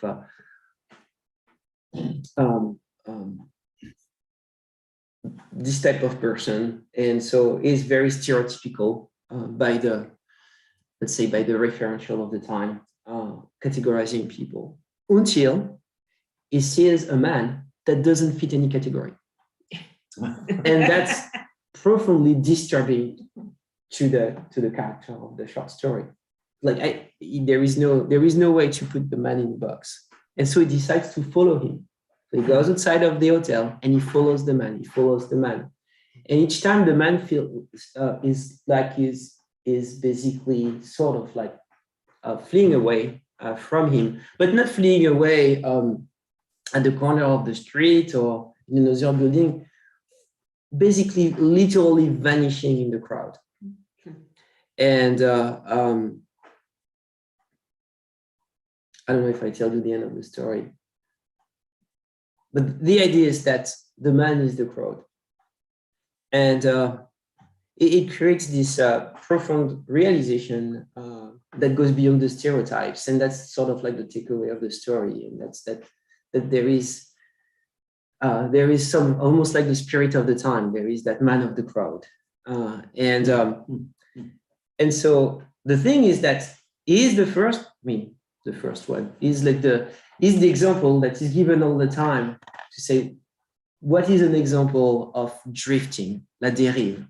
this type of person. And so is very stereotypical by the, let's say, by the referential of the time, categorizing people, until he sees a man that doesn't fit any category. And that's profoundly disturbing to the character of the short story. Like there is no way to put the man in the box. And so he decides to follow him. So he goes outside of the hotel and he follows the man. And each time the man is basically sort of like fleeing away from him, but not fleeing away at the corner of the street or in another building, basically literally vanishing in the crowd. And I don't know if I tell you the end of the story, but the idea is that the man is the crowd. And it creates this profound realization that goes beyond the stereotypes. And that's sort of like the takeaway of the story. And that's that there is some, almost like the spirit of the time. There is that man of the crowd. And so the thing is that he is the first one is like the example that is given all the time to say, what is an example of drifting, la dérive?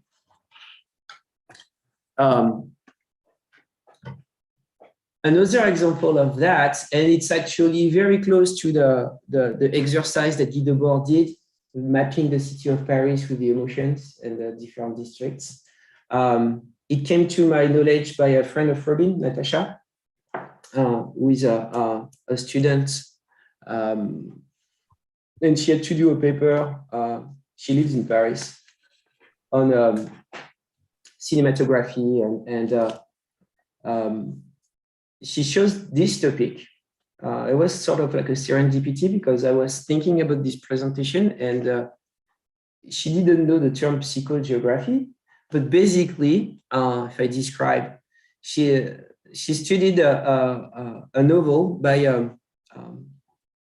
Another example of that, and it's actually very close to the exercise that Guy Debord did, mapping the city of Paris with the emotions and the different districts. It came to my knowledge by a friend of Robin, Natasha, who is a student, and she had to do a paper. She lives in Paris on cinematography, and she chose this topic. It was sort of like a serendipity because I was thinking about this presentation, and she didn't know the term psychogeography, but basically, if I describe, she studied a novel by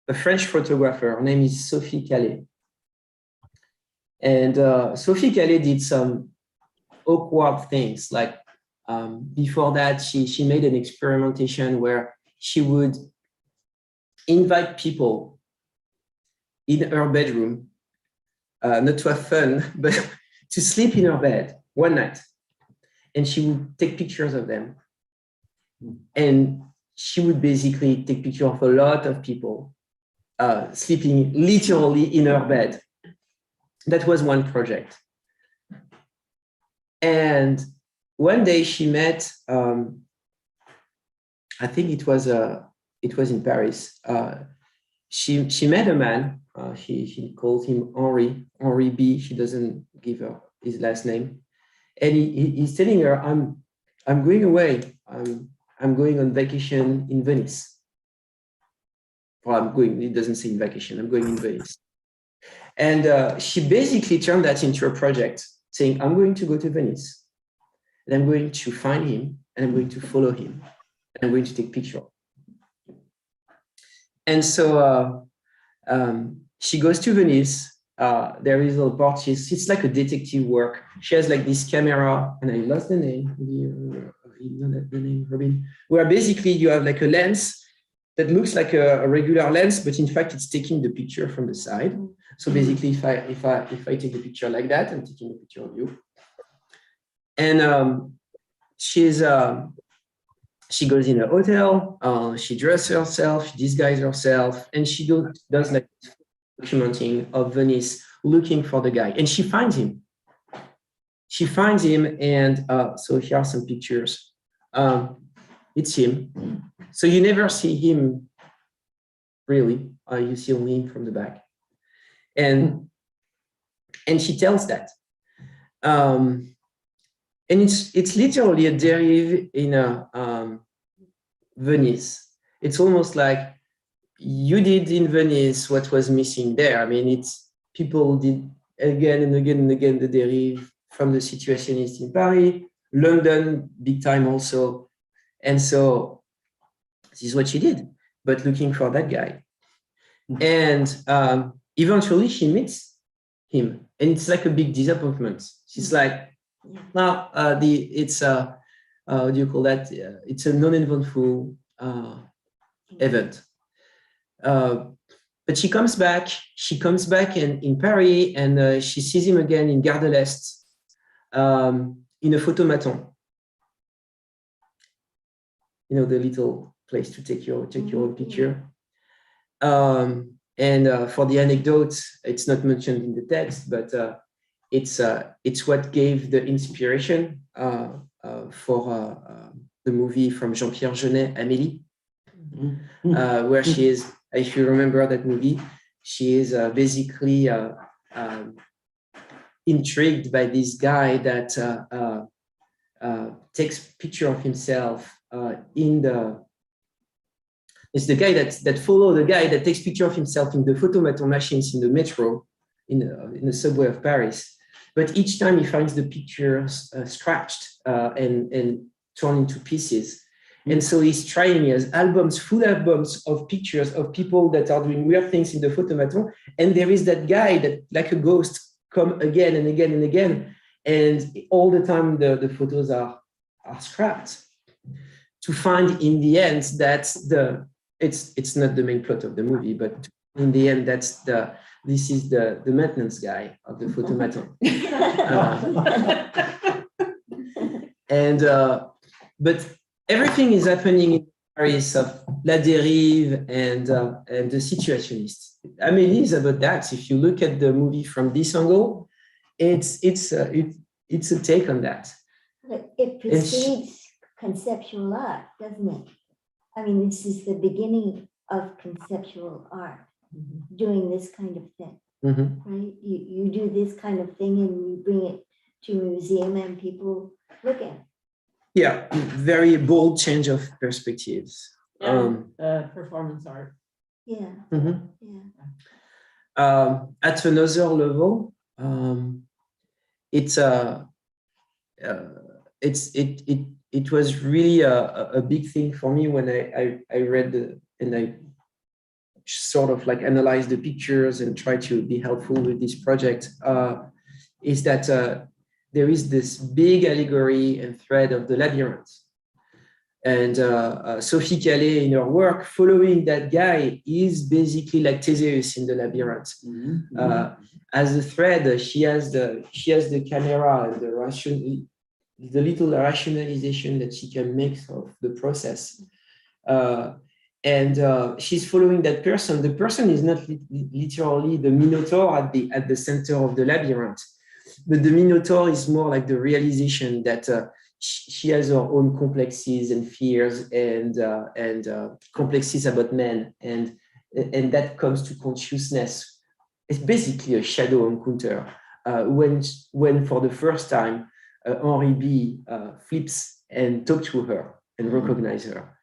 a French photographer. Her name is Sophie Calais. And Sophie Calais did some awkward things. Like before that, she made an experimentation where she would invite people in her bedroom, not to have fun, but to sleep in her bed one night. And she would take pictures of them. And she would basically take pictures of a lot of people sleeping literally in her bed. That was one project. And one day she met, I think it was in Paris. She met a man. He called him Henri B. She doesn't give her his last name, and he's telling her, "I'm going away. I'm going on vacation in Venice." Well, it doesn't say in vacation. I'm going in Venice. And she basically turned that into a project, saying, "I'm going to go to Venice." and I'm going to find him, and I'm going to follow him, and I'm going to take picture. And so she goes to Venice. There is a part, it's like a detective work. She has like this camera, and I lost the name. You know the name, Robin? Where basically you have like a lens that looks like a regular lens, but in fact it's taking the picture from the side. So basically, if I take a picture like that, I'm taking a picture of you. And she goes in a hotel. She dresses herself, she disguises herself, and she does like documenting of Venice, looking for the guy, and she finds him. She finds him, and so here are some pictures. It's him. So you never see him really. You see only him from the back, and she tells that, and it's literally a derive in a Venice. It's almost like you did in Venice what was missing there. I mean, it's people did again and again and again the derive from the Situationist in Paris, London, big time also. And so this is what she did, but looking for that guy. And eventually she meets him, and it's like a big disappointment. She's like, now it's how do you call that? It's a non-eventful event. But she comes back in Paris, and she sees him again in Gare de l'Est, in a photomaton. You know, the little place to take your own picture. And for the anecdote, it's not mentioned in the text, but it's what gave the inspiration for the movie from Jean-Pierre Jeunet, Amélie, where she is, if you remember that movie, she is basically intrigued by this guy that takes picture of himself it's the guy that follow the guy that takes picture of himself in the photomaton machines in the metro, in the subway of Paris. But each time he finds the pictures scratched and torn into pieces. And so he's trying, he has full albums of pictures of people that are doing weird things in the photomaton. And there is that guy that, like a ghost, come again and again and again. And all the time the photos are scrapped. To find in the end that it's not the main plot of the movie, but in the end this is the maintenance guy of the photomaton. But everything is happening in Paris of La Dérive and the Situationist. Amélie is about that. If you look at the movie from this angle, it's a take on that. It precedes conceptual art, doesn't it? I mean, this is the beginning of conceptual art, doing this kind of thing, right? You do this kind of thing and you bring it to a museum and people look at it. Yeah, very bold change of perspectives. Performance art. Yeah. At another level, it was really a big thing for me when I read and I sort of like analyzed the pictures and try to be helpful with this project, is that there is this big allegory and thread of the labyrinth. And Sophie Calais in her work, following that guy, is basically like Theseus in the labyrinth. As a thread, she has the camera and the little rationalization that she can make of the process. And she's following that person. The person is not literally the Minotaur at the center of the labyrinth, but the Minotaur is more like the realization that she has her own complexes and fears and complexes about men, and that comes to consciousness. It's basically a shadow encounter when for the first time Henri B flips and talks to her and recognizes her.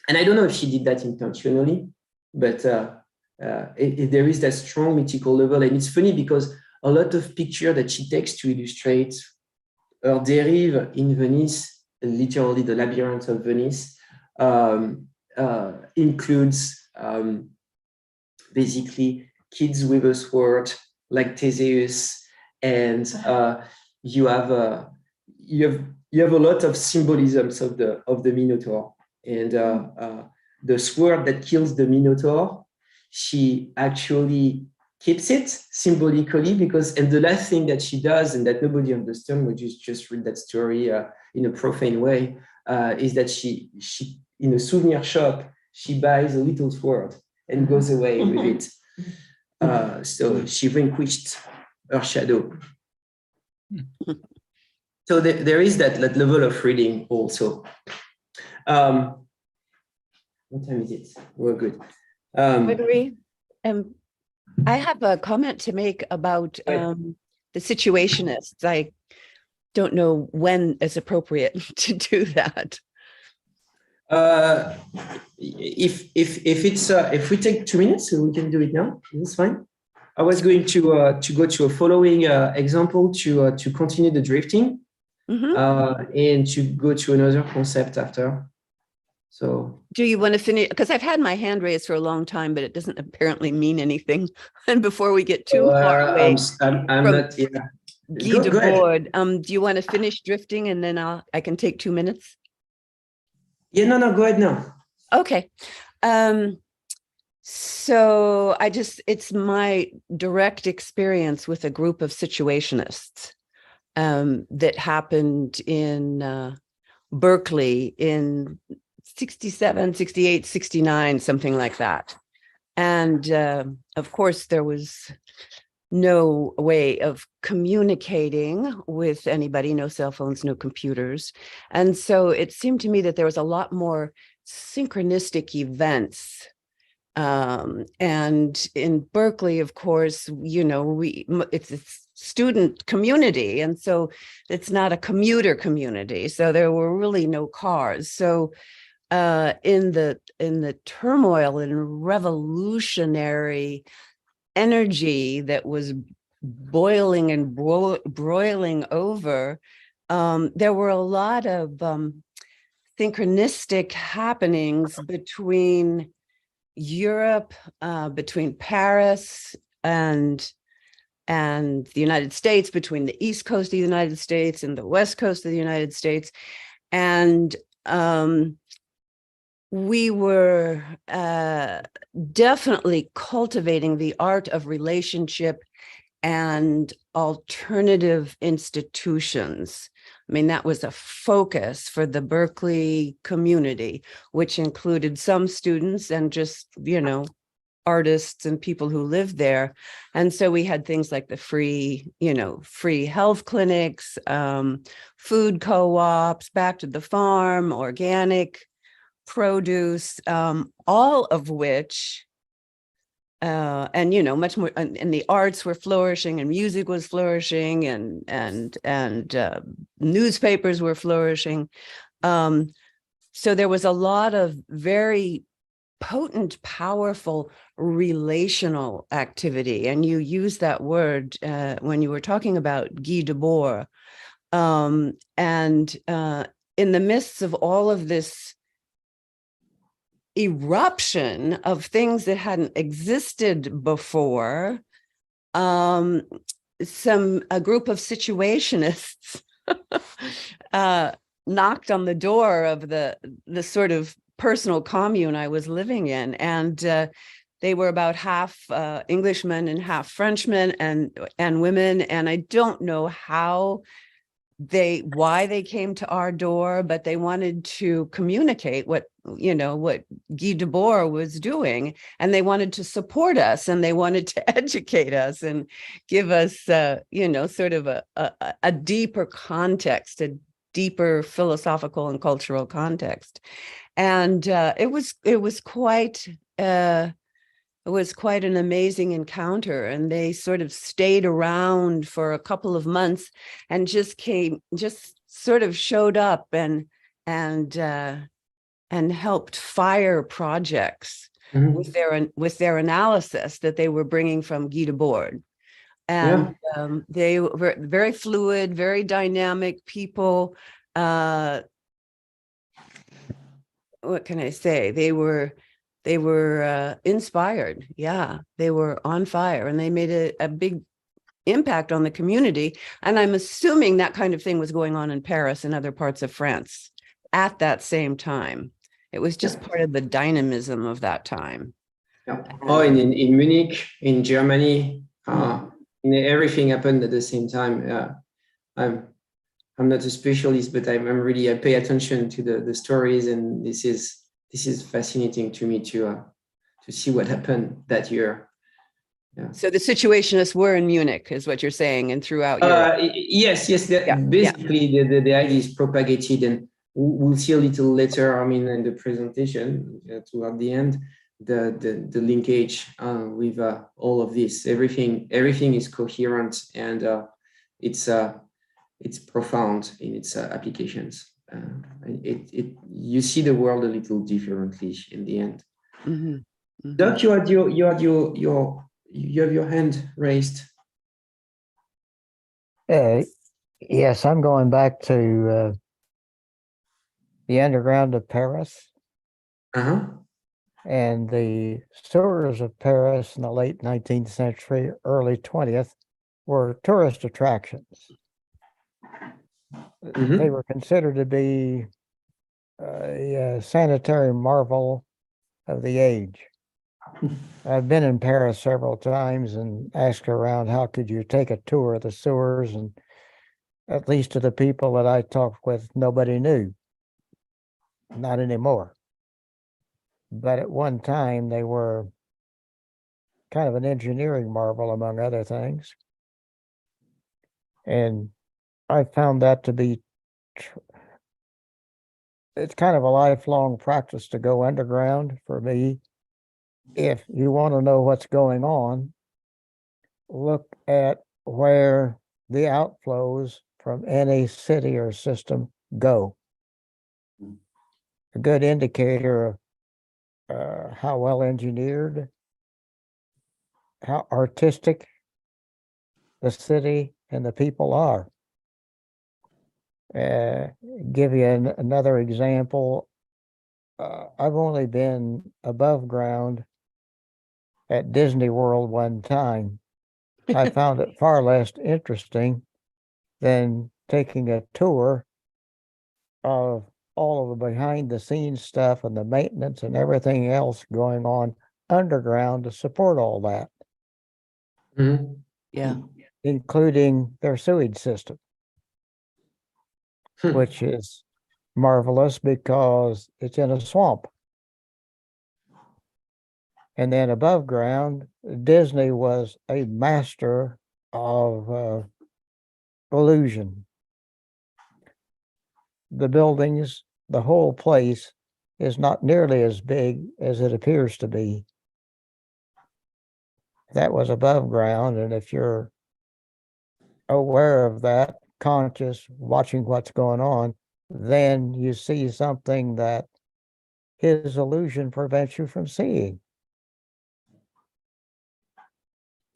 And I don't know if she did that intentionally, but there is that strong mythical level. And it's funny because a lot of pictures that she takes to illustrate her derive in Venice, literally the Labyrinth of Venice, includes basically kids with a sword like Theseus, and you have a lot of symbolisms of the Minotaur, and the sword that kills the Minotaur, she actually keeps it symbolically and the last thing that she does, and that nobody understands, would just read that story in a profane way, is that she in a souvenir shop, she buys a little sword and goes away with it. So she vanquished her shadow. So there is that level of reading also. What time is it? We're good. Gregory, I have a comment to make about the situationists. I don't know when is appropriate to do that. If we take 2 minutes, we can do it now. That's fine. I was going to go to a following example to continue the drifting, and to go to another concept after. So, do you want to finish? Because I've had my hand raised for a long time, but it doesn't apparently mean anything. And before we get too far away, I'm not. Yeah. Guy Debord, do you want to finish drifting and then I can take 2 minutes? Yeah, no, go ahead now. Okay. So it's my direct experience with a group of situationists that happened in Berkeley in 67, 68, 69, something like that. And of course, there was no way of communicating with anybody, no cell phones, no computers. And so it seemed to me that there was a lot more synchronistic events. And in Berkeley, of course, it's a student community. And so it's not a commuter community. So there were really no cars. So in the turmoil and revolutionary energy that was boiling and broiling over, there were a lot of synchronistic happenings between Europe, between Paris and the United States, between the East Coast of the United States and the West Coast of the United States. And we were definitely cultivating the art of relationship and alternative institutions. I mean, that was a focus for the Berkeley community, which included some students and just, artists and people who lived there. And so we had things like the free health clinics, food co-ops, back to the farm, organic produce, all of which, and much more, and the arts were flourishing, and music was flourishing, and newspapers were flourishing. So there was a lot of very potent, powerful relational activity, and you used that word when you were talking about Guy Debord, and in the midst of all of this eruption of things that hadn't existed before, a group of situationists knocked on the door of the sort of personal commune I was living in, and they were about half Englishmen and half Frenchmen and women, and I don't know why they came to our door, but they wanted to communicate what Guy Debord was doing, and they wanted to support us, and they wanted to educate us and give us sort of a deeper context, a deeper philosophical and cultural context. And it was quite an amazing encounter, and they sort of stayed around for a couple of months and just sort of showed up and helped fire projects with their analysis that they were bringing from Guy Debord. And they were very fluid, very dynamic people. What can I say? They were inspired. Yeah, they were on fire, and they made a big impact on the community. And I'm assuming that kind of thing was going on in Paris and other parts of France at that same time. It was just part of the dynamism of that time. Yeah. Oh, and in Munich, in Germany, everything happened at the same time. Yeah, I'm not a specialist, but I'm really, I pay attention to the stories, and this is fascinating to me to see what happened that year. Yeah. So the situationists were in Munich, is what you're saying, and throughout Europe. Yes. Basically, the idea is propagated, and we'll see a little later. I mean, in the presentation toward the end, the linkage with all of this. Everything is coherent, and it's profound in its applications. You see the world a little differently in the end. Mm-hmm. Mm-hmm. Doc, you have your hand raised. Yes, I'm going back to the underground of Paris and the sewers of Paris in the late 19th century, early 20th were tourist attractions. Mm-hmm. They were considered to be a sanitary marvel of the age. I've been in Paris several times and asked around how could you take a tour of the sewers, and at least to the people that I talked with, nobody knew. Not anymore. But at one time they were kind of an engineering marvel, among other things. And I found that to be it's kind of a lifelong practice to go underground for me. If you want to know what's going on, look at where the outflows from any city or system go. A good indicator of how well engineered, how artistic the city and the people are. Give you another example. I've only been above ground at Disney World one time. I found it far less interesting than taking a tour of all of the behind the scenes stuff and the maintenance and everything else going on underground to support all that. Mm-hmm. Yeah. Including their sewage system, which is marvelous because it's in a swamp. And then above ground, Disney was a master of illusion. The buildings, the whole place is not nearly as big as it appears to be. That was above ground, and if you're aware of that, conscious, watching what's going on, then you see something that his illusion prevents you from seeing.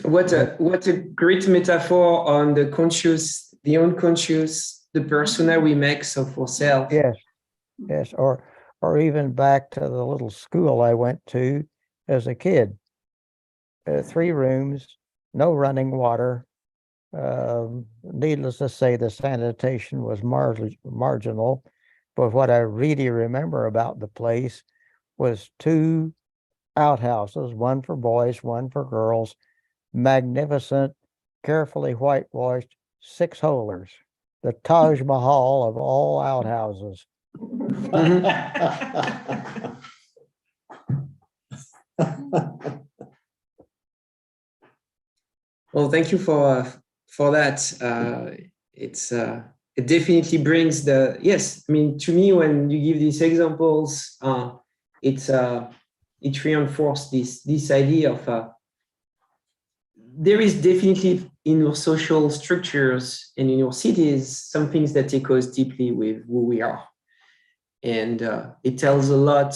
What a great metaphor on the conscious, the unconscious, the persona we make of ourselves. Yes, or even back to the little school I went to as a kid. 3 rooms, no running water. Needless to say, the sanitation was marginal, but what I really remember about the place was 2 outhouses, one for boys, one for girls, magnificent, carefully whitewashed 6-holers, the Taj Mahal of all outhouses. Well, thank you for that. It definitely brings yes. I mean, to me, when you give these examples, it reinforces this idea of there is definitely in your social structures and in your cities some things that echoes deeply with who we are, and it tells a lot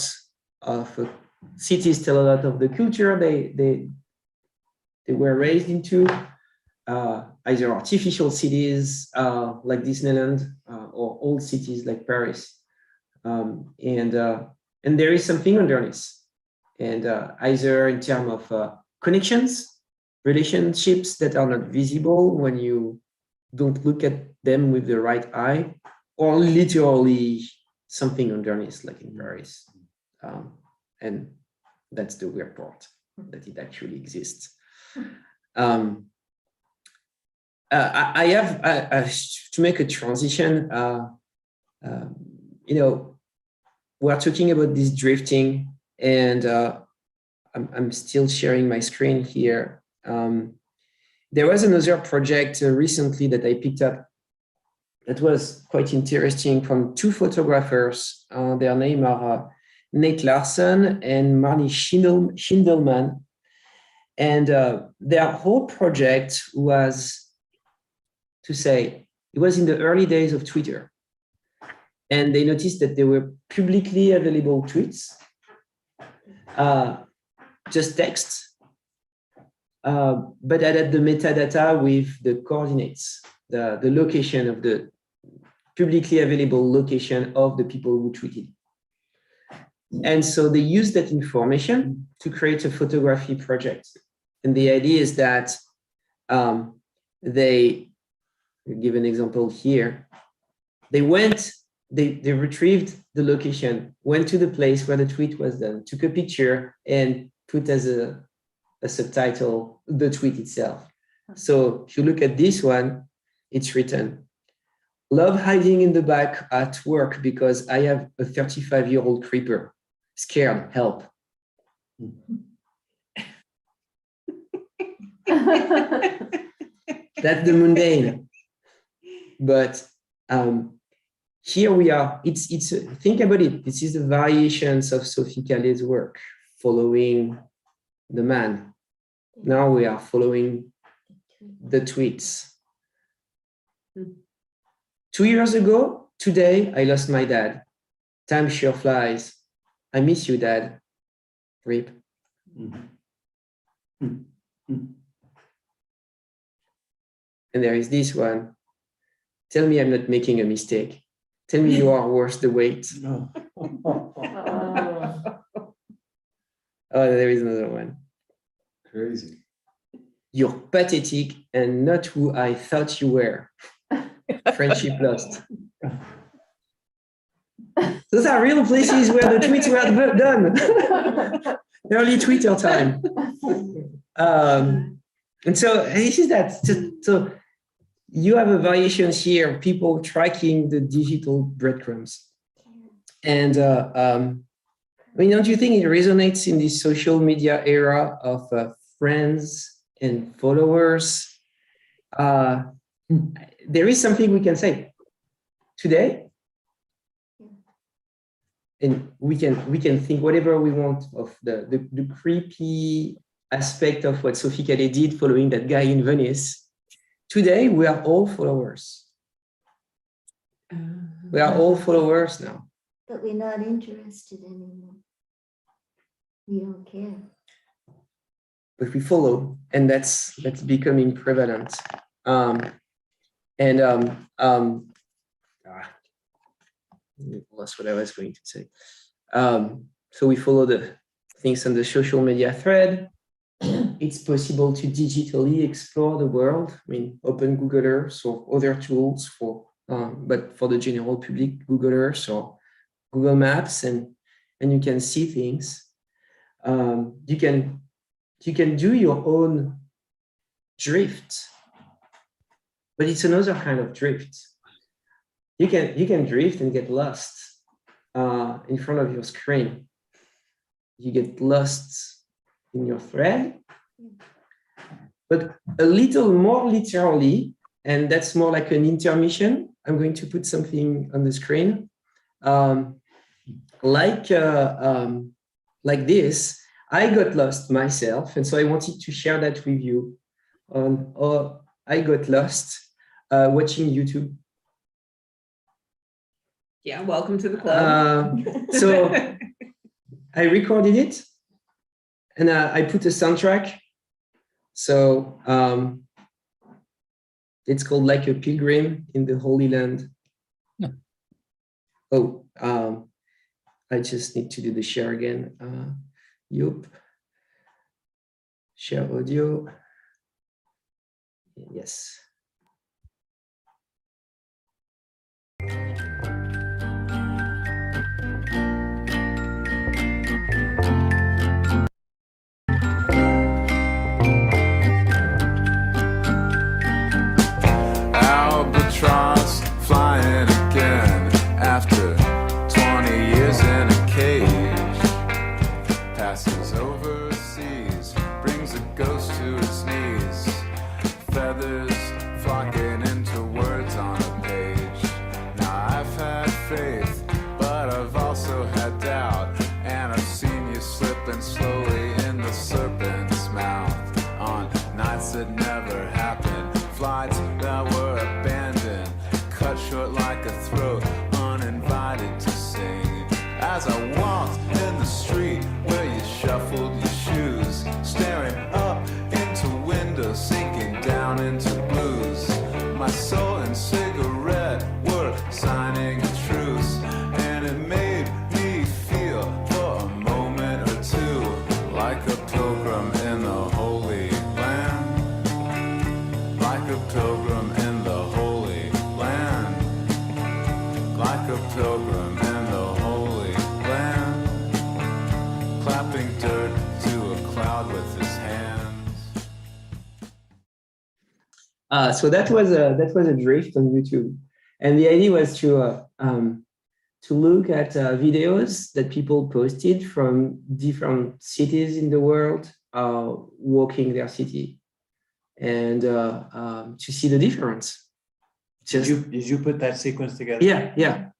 of cities tell a lot of the culture they were raised into. either artificial cities like Disneyland or old cities like Paris. And there is something underneath. And either in terms of connections, relationships that are not visible when you don't look at them with the right eye, or literally something underneath, like in Paris. And that's the weird part, that it actually exists. I have to make a transition. We're talking about this drifting, and I'm still sharing my screen here. There was another project recently that I picked up that was quite interesting from two photographers. Their name are Nate Larson and Marnie Schindelman. And their whole project was it was in the early days of Twitter. And they noticed that there were publicly available tweets, just text, but added the metadata with the coordinates, the location of the publicly available location of the people who tweeted. And so they used that information to create a photography project. And the idea is that they give an example here. They retrieved the location, went to the place where the tweet was done, took a picture, and put as a subtitle the tweet itself. So if you look at this one, it's written, "Love hiding in the back at work because I have a 35-year-old creeper. Scared, help." That's the mundane. But here we are. Think about it. This is the variations of Sophie Calais' work, following the man. Now we are following the tweets. 2 years ago, today, I lost my dad. Time sure flies. I miss you, Dad. Rip. And there is this one. Tell me I'm not making a mistake. Tell me you are worth the wait. Oh, there is another one. Crazy. You're pathetic and not who I thought you were. Friendship lost. Those are real places where the tweets were done. Early Twitter time. And so this is that. So you have a variation here of people tracking the digital breadcrumbs. And don't you think it resonates in this social media era of friends and followers? There is something we can say today, and we can think whatever we want of the creepy aspect of what Sophie Calais did following that guy in Venice. Today, we are all followers. We are all followers now. But we're not interested anymore. We don't care. But we follow, and that's becoming prevalent. Lost what I was going to say. So we follow the things on the social media thread. It's possible to digitally explore the world. Open Google Earth or other tools but for the general public, Google Earth or Google Maps, and you can see things. You can do your own drift, but it's another kind of drift. You can drift and get lost in front of your screen. You get lost in your thread, but a little more literally, and that's more like an intermission. I'm going to put something on the screen, like this. I got lost myself, and so I wanted to share that with you. I got lost watching YouTube. Yeah, welcome to the club. So I recorded it, and I put a soundtrack. So It's called Like a Pilgrim in the Holy Land. Yeah. Oh, I just need to do the share again. Yup. Share audio. Yes. Albatross flying again after 20 years in a cage. Passes overseas, brings a ghost to his knees. Feathers flocking into words on a page. Now I've had faith, but I've also had doubt. And I've seen you slipping slowly in the serpent's mouth. On nights that never happened, flights that were abandoned, cut short like a throat, uninvited to sing. As I walked in the street where you shuffled your shoes, staring up into windows, sinking down into blues. My soul and cigarette were signing a truce, and it made me feel for a moment or two like a pilgrim in the Holy Land. Like a pilgrim in the Holy Land. Like a pilgrim in the Holy Land. Clapping dirt to a cloud with his hands. So that was a drift on YouTube, and the idea was to look at videos that people posted from different cities in the world, walking their city, and to see the difference. Did you put that sequence together? Yeah.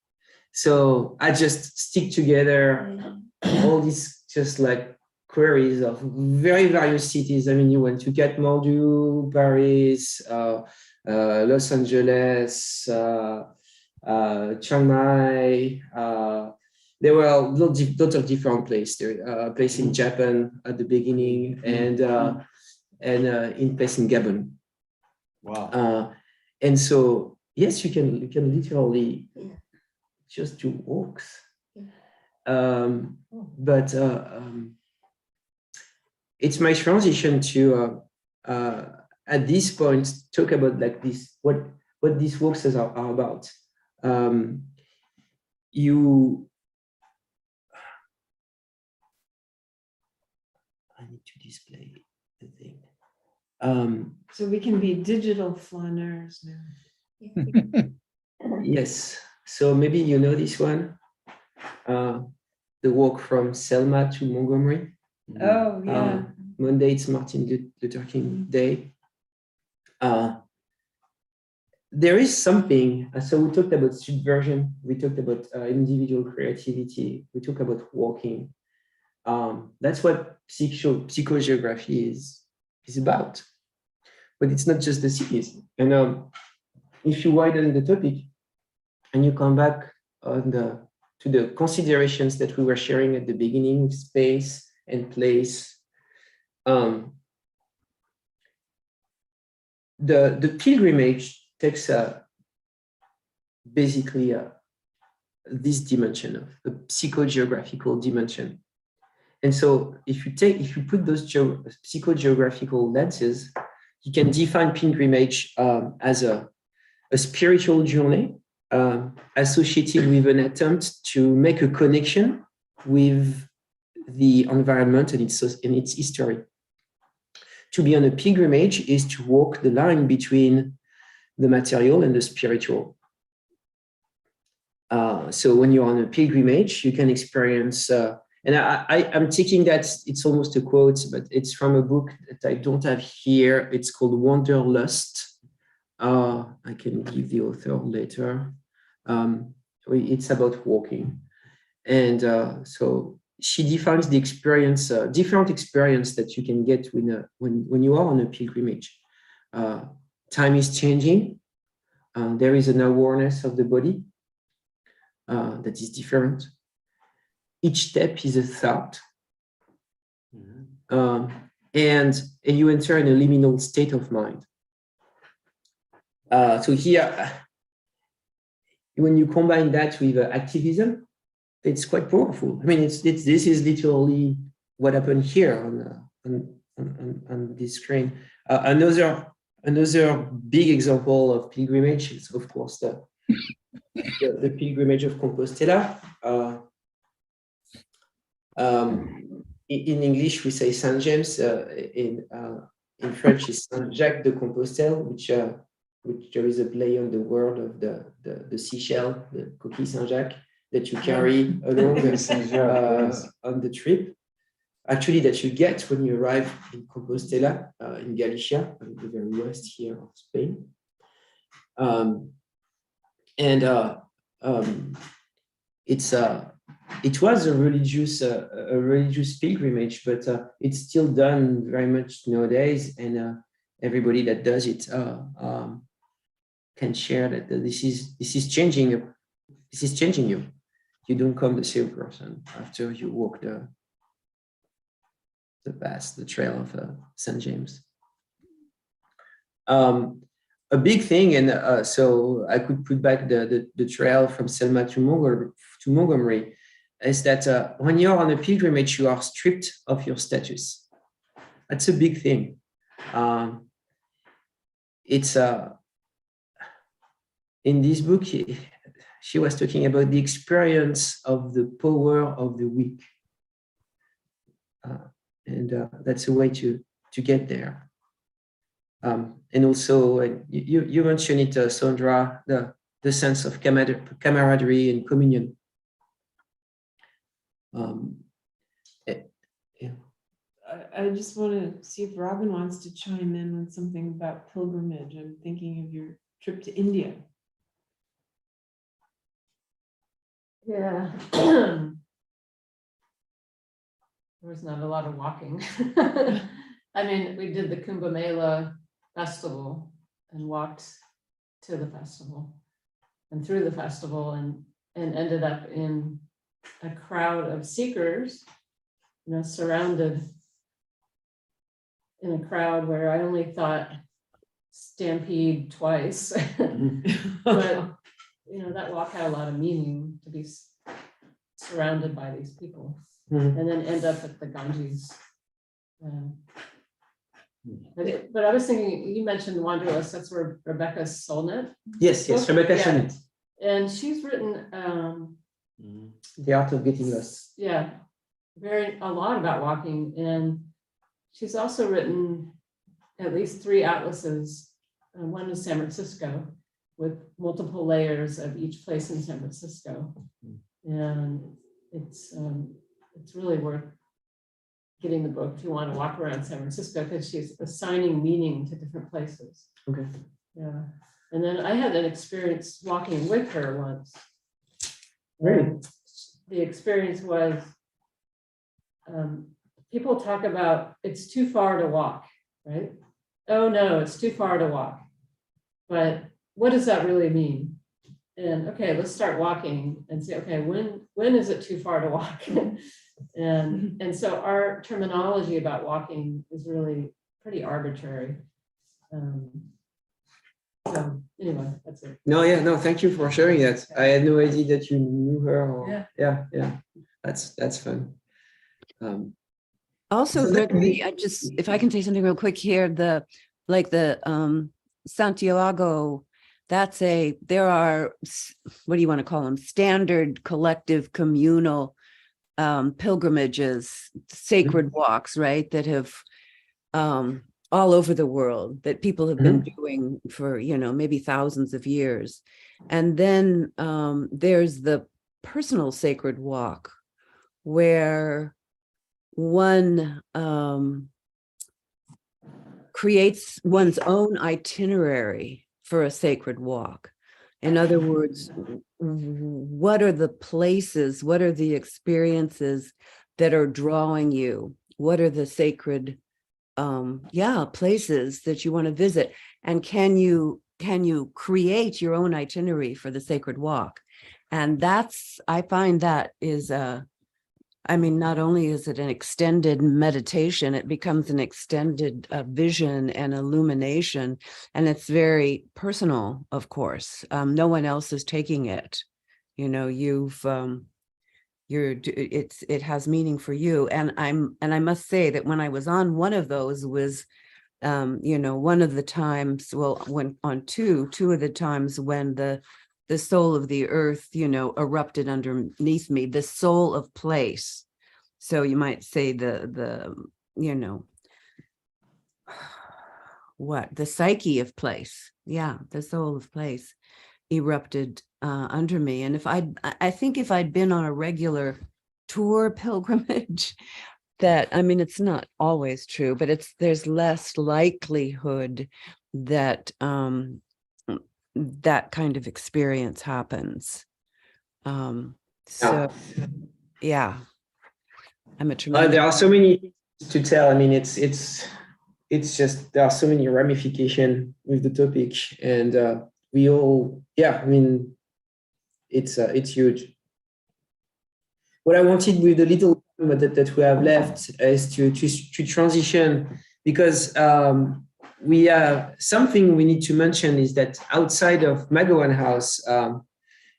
So I just stick together all these just like queries of very various cities. I mean, you went to Kathmandu, Paris, Los Angeles, Chiang Mai. There were lots of different places. There a place in Japan at the beginning, and in place in Gabon. Wow. And so yes, you can literally just do walks. But it's my transition to at this point talk about like this, what these walks are about. I need to display the thing. So we can be digital flaneurs now. Yes. So maybe you know this one, the walk from Selma to Montgomery. Oh, yeah. Monday, it's Martin Luther King Day. There is something, so we talked about subversion, we talked about individual creativity, we talked about walking. That's what psychogeography is about. But it's not just the cities. And if you widen the topic and you come back on to the considerations that we were sharing at the beginning, space and place, the pilgrimage takes basically this dimension of the psychogeographical dimension. And so if you put those psychogeographical lenses, you can define pilgrimage as a spiritual journey associated with an attempt to make a connection with the environment and its history. To be on a pilgrimage is to walk the line between the material and the spiritual. So when you're on a pilgrimage, you can experience, and I'm taking that, it's almost a quote, but it's from a book that I don't have here. It's called Wanderlust. I can give the author later. It's about walking. And so she defines the experience, different experience that you can get when you are on a pilgrimage. Time is changing. There is an awareness of the body that is different. Each step is a thought. And you enter in a liminal state of mind. So here, when you combine that with activism, it's quite powerful. I mean, this is literally what happened here on this screen. Another big example of pilgrimage is, of course, the pilgrimage of Compostela. In English, we say Saint James. In French, it's Saint Jacques de Compostelle, which there is a play on the word of the seashell, the coquille Saint Jacques, that you carry along on the trip. Actually, that you get when you arrive in Compostela, in Galicia, in the very west here of Spain. It was a religious pilgrimage, but it's still done very much nowadays, and everybody that does it can share that this is changing you. This is changing you. You don't become the same person after you walk the path, the trail of St. James. A big thing, and so I could put back the trail from Selma to Montgomery, is that when you're on a pilgrimage, you are stripped of your status. That's a big thing. It's in this book, she was talking about the experience of the power of the weak. And that's a way to get there. And also, you mentioned it, Sandra, the sense of camaraderie and communion. I just want to see if Robin wants to chime in on something about pilgrimage. I'm thinking of your trip to India. Yeah. There was not a lot of walking. I mean, we did the Kumbh Mela festival and walked to the festival and through the festival and ended up in a crowd of seekers, surrounded in a crowd where I only thought stampede twice. But that walk had a lot of meaning, to be surrounded by these people, and then end up at the Ganges. But I was thinking, you mentioned Wanderlust. That's where Rebecca Solnit. Yes, Rebecca Solnit. And she's written The Art of Getting Lost. Yeah, a lot about walking, and she's also written at least 3 atlases. One is San Francisco, with multiple layers of each place in San Francisco, and it's really worth getting the book if you want to walk around San Francisco, because she's assigning meaning to different places. Okay. Yeah, and then I had an experience walking with her once. Really? The experience was, people talk about it's too far to walk, right? Oh no, it's too far to walk. But what does that really mean? And okay, let's start walking and say, okay, when is it too far to walk? and so our terminology about walking is really pretty arbitrary. So anyway, that's it. No, thank you for sharing that. I had no idea that you knew her. Yeah. That's fun. Also, Gregory, if I can say something real quick here, the Santiago, there are, what do you want to call them? Standard collective communal pilgrimages, sacred walks, right? That have all over the world, that people have been doing for, maybe thousands of years. And then there's the personal sacred walk, where one creates one's own itinerary for a sacred walk. In other words, what are the places, what are the experiences that are drawing you? What are the sacred places that you want to visit? And can you create your own itinerary for the sacred walk? And I find that is I mean, not only is it an extended meditation, it becomes an extended vision and illumination, and it's very personal, of course. No one else is taking it. You know, it has meaning for you. And I must say that when I was on one of those was, you know, one of the times, well, when on two of the times when the soul of the earth, you know, erupted underneath me, the soul of place. So you might say the you know, what, the psyche of place. Yeah, the soul of place erupted under me. And I think if I'd been on a regular tour pilgrimage, that, I mean, it's not always true, but there's less likelihood that that kind of experience happens. So yeah, I'm a tremendous. There are so many things to tell. I mean, it's just, there are so many ramifications with the topic, and we all, yeah, I mean, it's huge. What I wanted with the little time that we have left is to transition, because we have something we need to mention is that outside of Magawan House,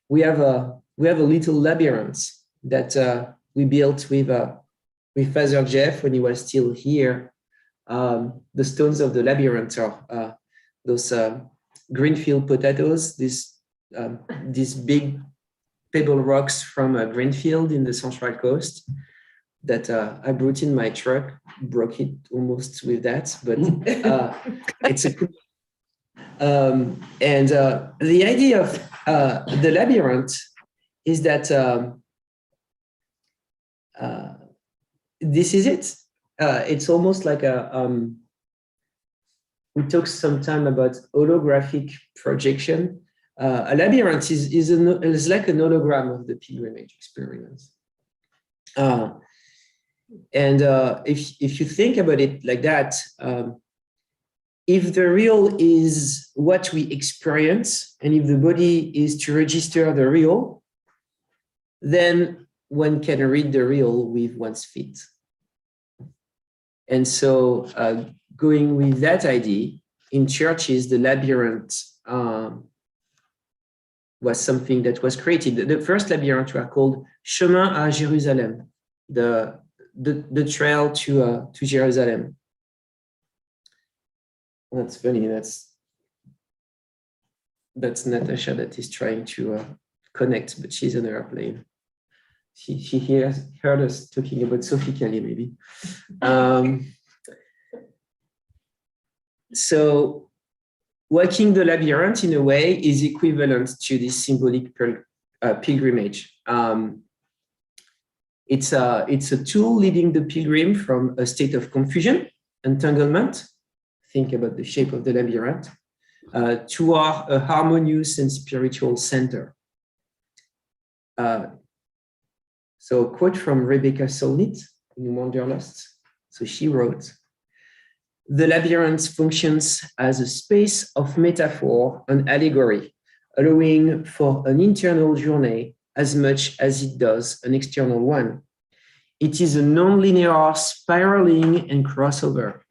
we have a little labyrinth that we built with Father Jeff when he was still here. The stones of the labyrinth are those greenfield potatoes, these big pebble rocks from Greenfield in the Central Coast that I brought in my truck, broke it almost with that, but it's a cool. And the idea of the labyrinth is that this is it. It's almost like we talked some time about holographic projection. A labyrinth is like an hologram of the pilgrimage experience. And if you think about it like that, if the real is what we experience, and if the body is to register the real, then one can read the real with one's feet. And so going with that idea, in churches, the labyrinth was something that was created. The first labyrinth were called Chemin à Jérusalem, the trail to Jerusalem. That's funny. That's Natasha that is trying to connect, but she's on an airplane. She heard us talking about Sophie Kelly, maybe. So walking the labyrinth in a way is equivalent to this symbolic pilgrimage. It's a tool leading the pilgrim from a state of confusion, entanglement, think about the shape of the labyrinth, toward a harmonious and spiritual center. So a quote from Rebecca Solnit in Wanderlust. So she wrote, "The labyrinth functions as a space of metaphor and allegory, allowing for an internal journey as much as it does an external one. It is a non-linear spiraling and crossover.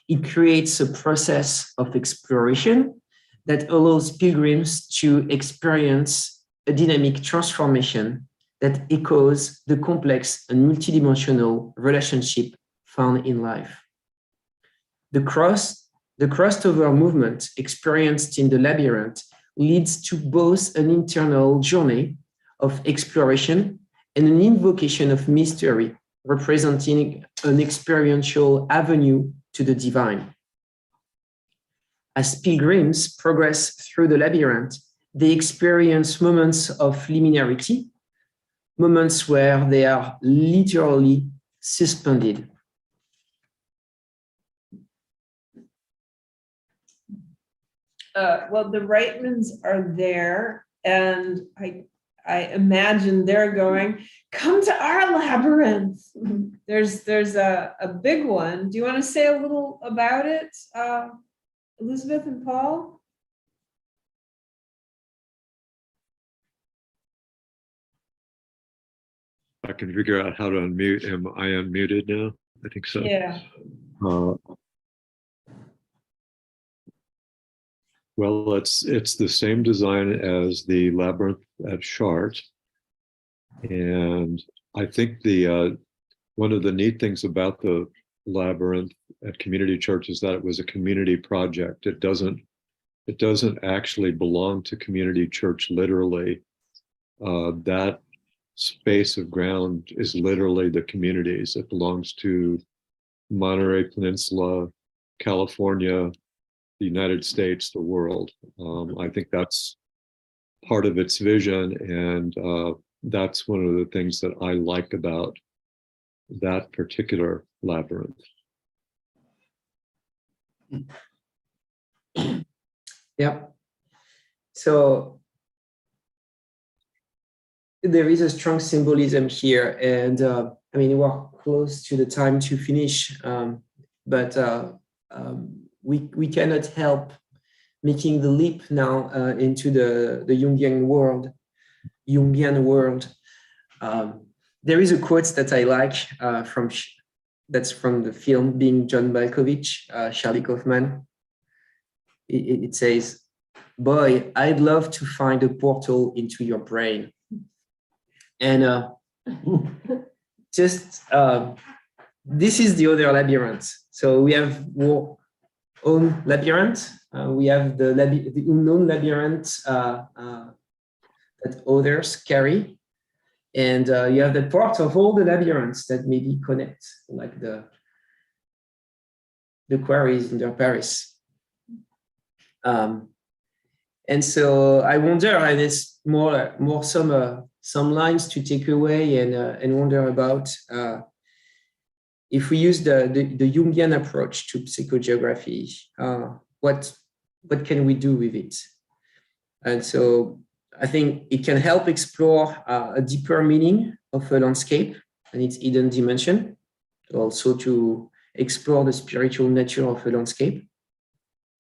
It creates a process of exploration that allows pilgrims to experience a dynamic transformation that echoes the complex and multidimensional relationship found in life. The crossover movement experienced in the labyrinth leads to both an internal journey of exploration and an invocation of mystery, representing an experiential avenue to the divine. As pilgrims progress through the labyrinth, they experience moments of liminarity, moments where they are literally suspended. Well, the Reitmans are there, and I imagine they're going, come to our labyrinth. There's a big one. Do you want to say a little about it, Elizabeth and Paul? I can figure out how to unmute. Am I unmuted now? I think so. Yeah. Well, it's the same design as the Labyrinth at Chartres. And I think the one of the neat things about the Labyrinth at Community Church is that it was a community project. It doesn't actually belong to Community Church literally. That space of ground is literally the communities. It belongs to Monterey Peninsula, California, the United States, the world. I think that's part of its vision, and that's one of the things that I like about that particular labyrinth. Yeah. So there is a strong symbolism here, and I mean, we're close to the time to finish, but we cannot help making the leap now into the Jungian world. There is a quote that I like that's from the film Being John Malkovich, Charlie Kaufman. It says, "Boy, I'd love to find a portal into your brain." And this is the other labyrinth. So we have our own labyrinth. We have the unknown labyrinth that others carry. And you have the part of all the labyrinths that maybe connect, like the quarries under Paris. And so I wonder, and it's more some lines to take away and wonder about if we use the Jungian approach to psychogeography, what can we do with it? And so I think it can help explore a deeper meaning of a landscape and its hidden dimension, also to explore the spiritual nature of a landscape.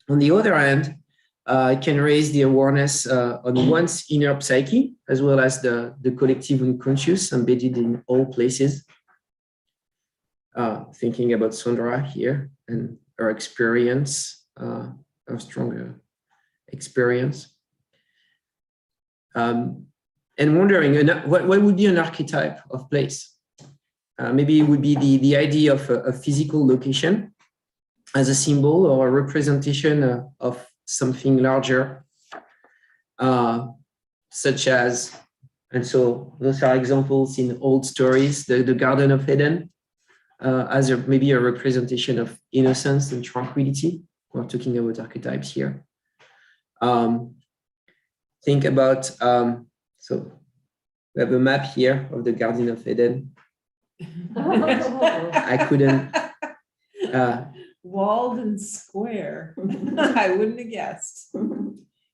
On the other hand, it can raise the awareness on one's inner psyche, as well as the collective unconscious embedded in all places. Thinking about Sandra here and her experience, her stronger experience. And wondering what would be an archetype of place? Maybe it would be the idea of a physical location as a symbol or a representation of something larger, such as, and so those are examples in old stories, the Garden of Eden, as maybe a representation of innocence and tranquility. We're talking about archetypes here. Think about, so we have a map here of the Garden of Eden. I couldn't. Walled and square. I wouldn't have guessed.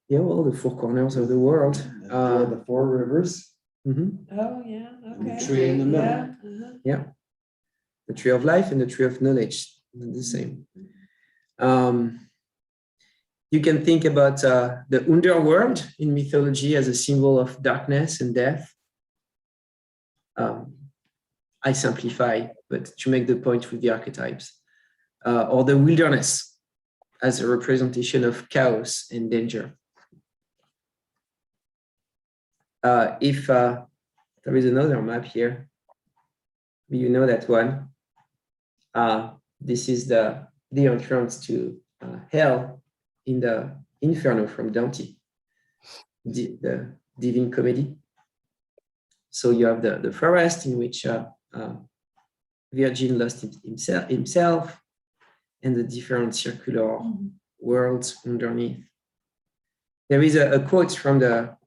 Yeah, well, the four corners of the world. The four rivers. Mm-hmm. Oh, yeah, okay. The tree in the middle. Yeah, uh-huh. Yeah. The tree of life and the tree of knowledge, the same. You can think about the underworld in mythology as a symbol of darkness and death. I simplify, but to make the point with the archetypes. Or the wilderness as a representation of chaos and danger. If there is another map here, you know that one. This is the entrance to hell in the Inferno from Dante, the Divine Comedy. So you have the forest in which Virgin lost himself, and the different circular worlds underneath. There is a quote from that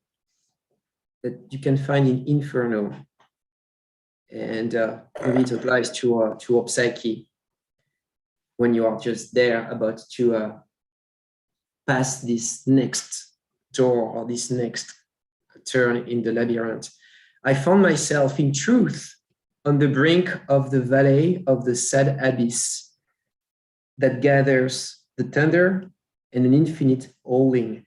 you can find in Inferno, and maybe it applies to our psyche when you are just there about to pass this next door or this next turn in the labyrinth. I found myself in truth on the brink of the valley of the sad abyss that gathers the thunder and an infinite howling.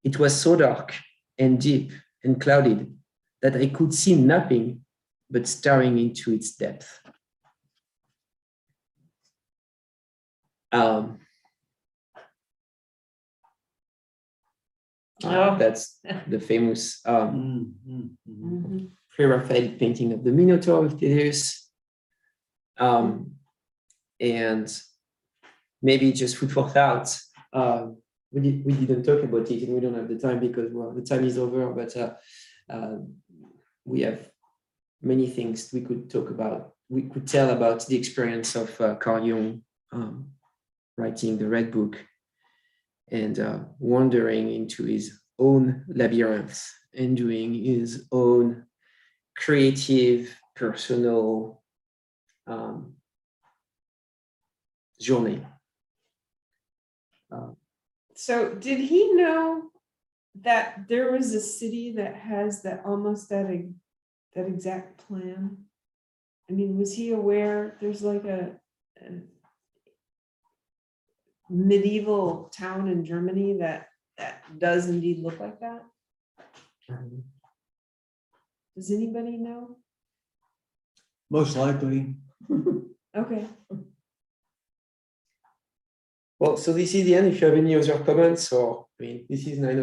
It was so dark and deep and clouded that I could see nothing but staring into its depth. That's the famous pre-Raphaelite painting of the Minotaur of Theseus. And maybe just food for thought. We didn't talk about it, and we don't have the time because, well, the time is over, but we have many things we could talk about. We could tell about the experience of Carl Jung writing the Red Book and wandering into his own labyrinth and doing his own creative, personal journey. So did he know that there was a city that has that almost that exact plan? I mean, was he aware there's like a medieval town in Germany that does indeed look like that? Does anybody know? Most likely. Okay. Well, so this is the end. If you have any other comments, or I mean, this is 9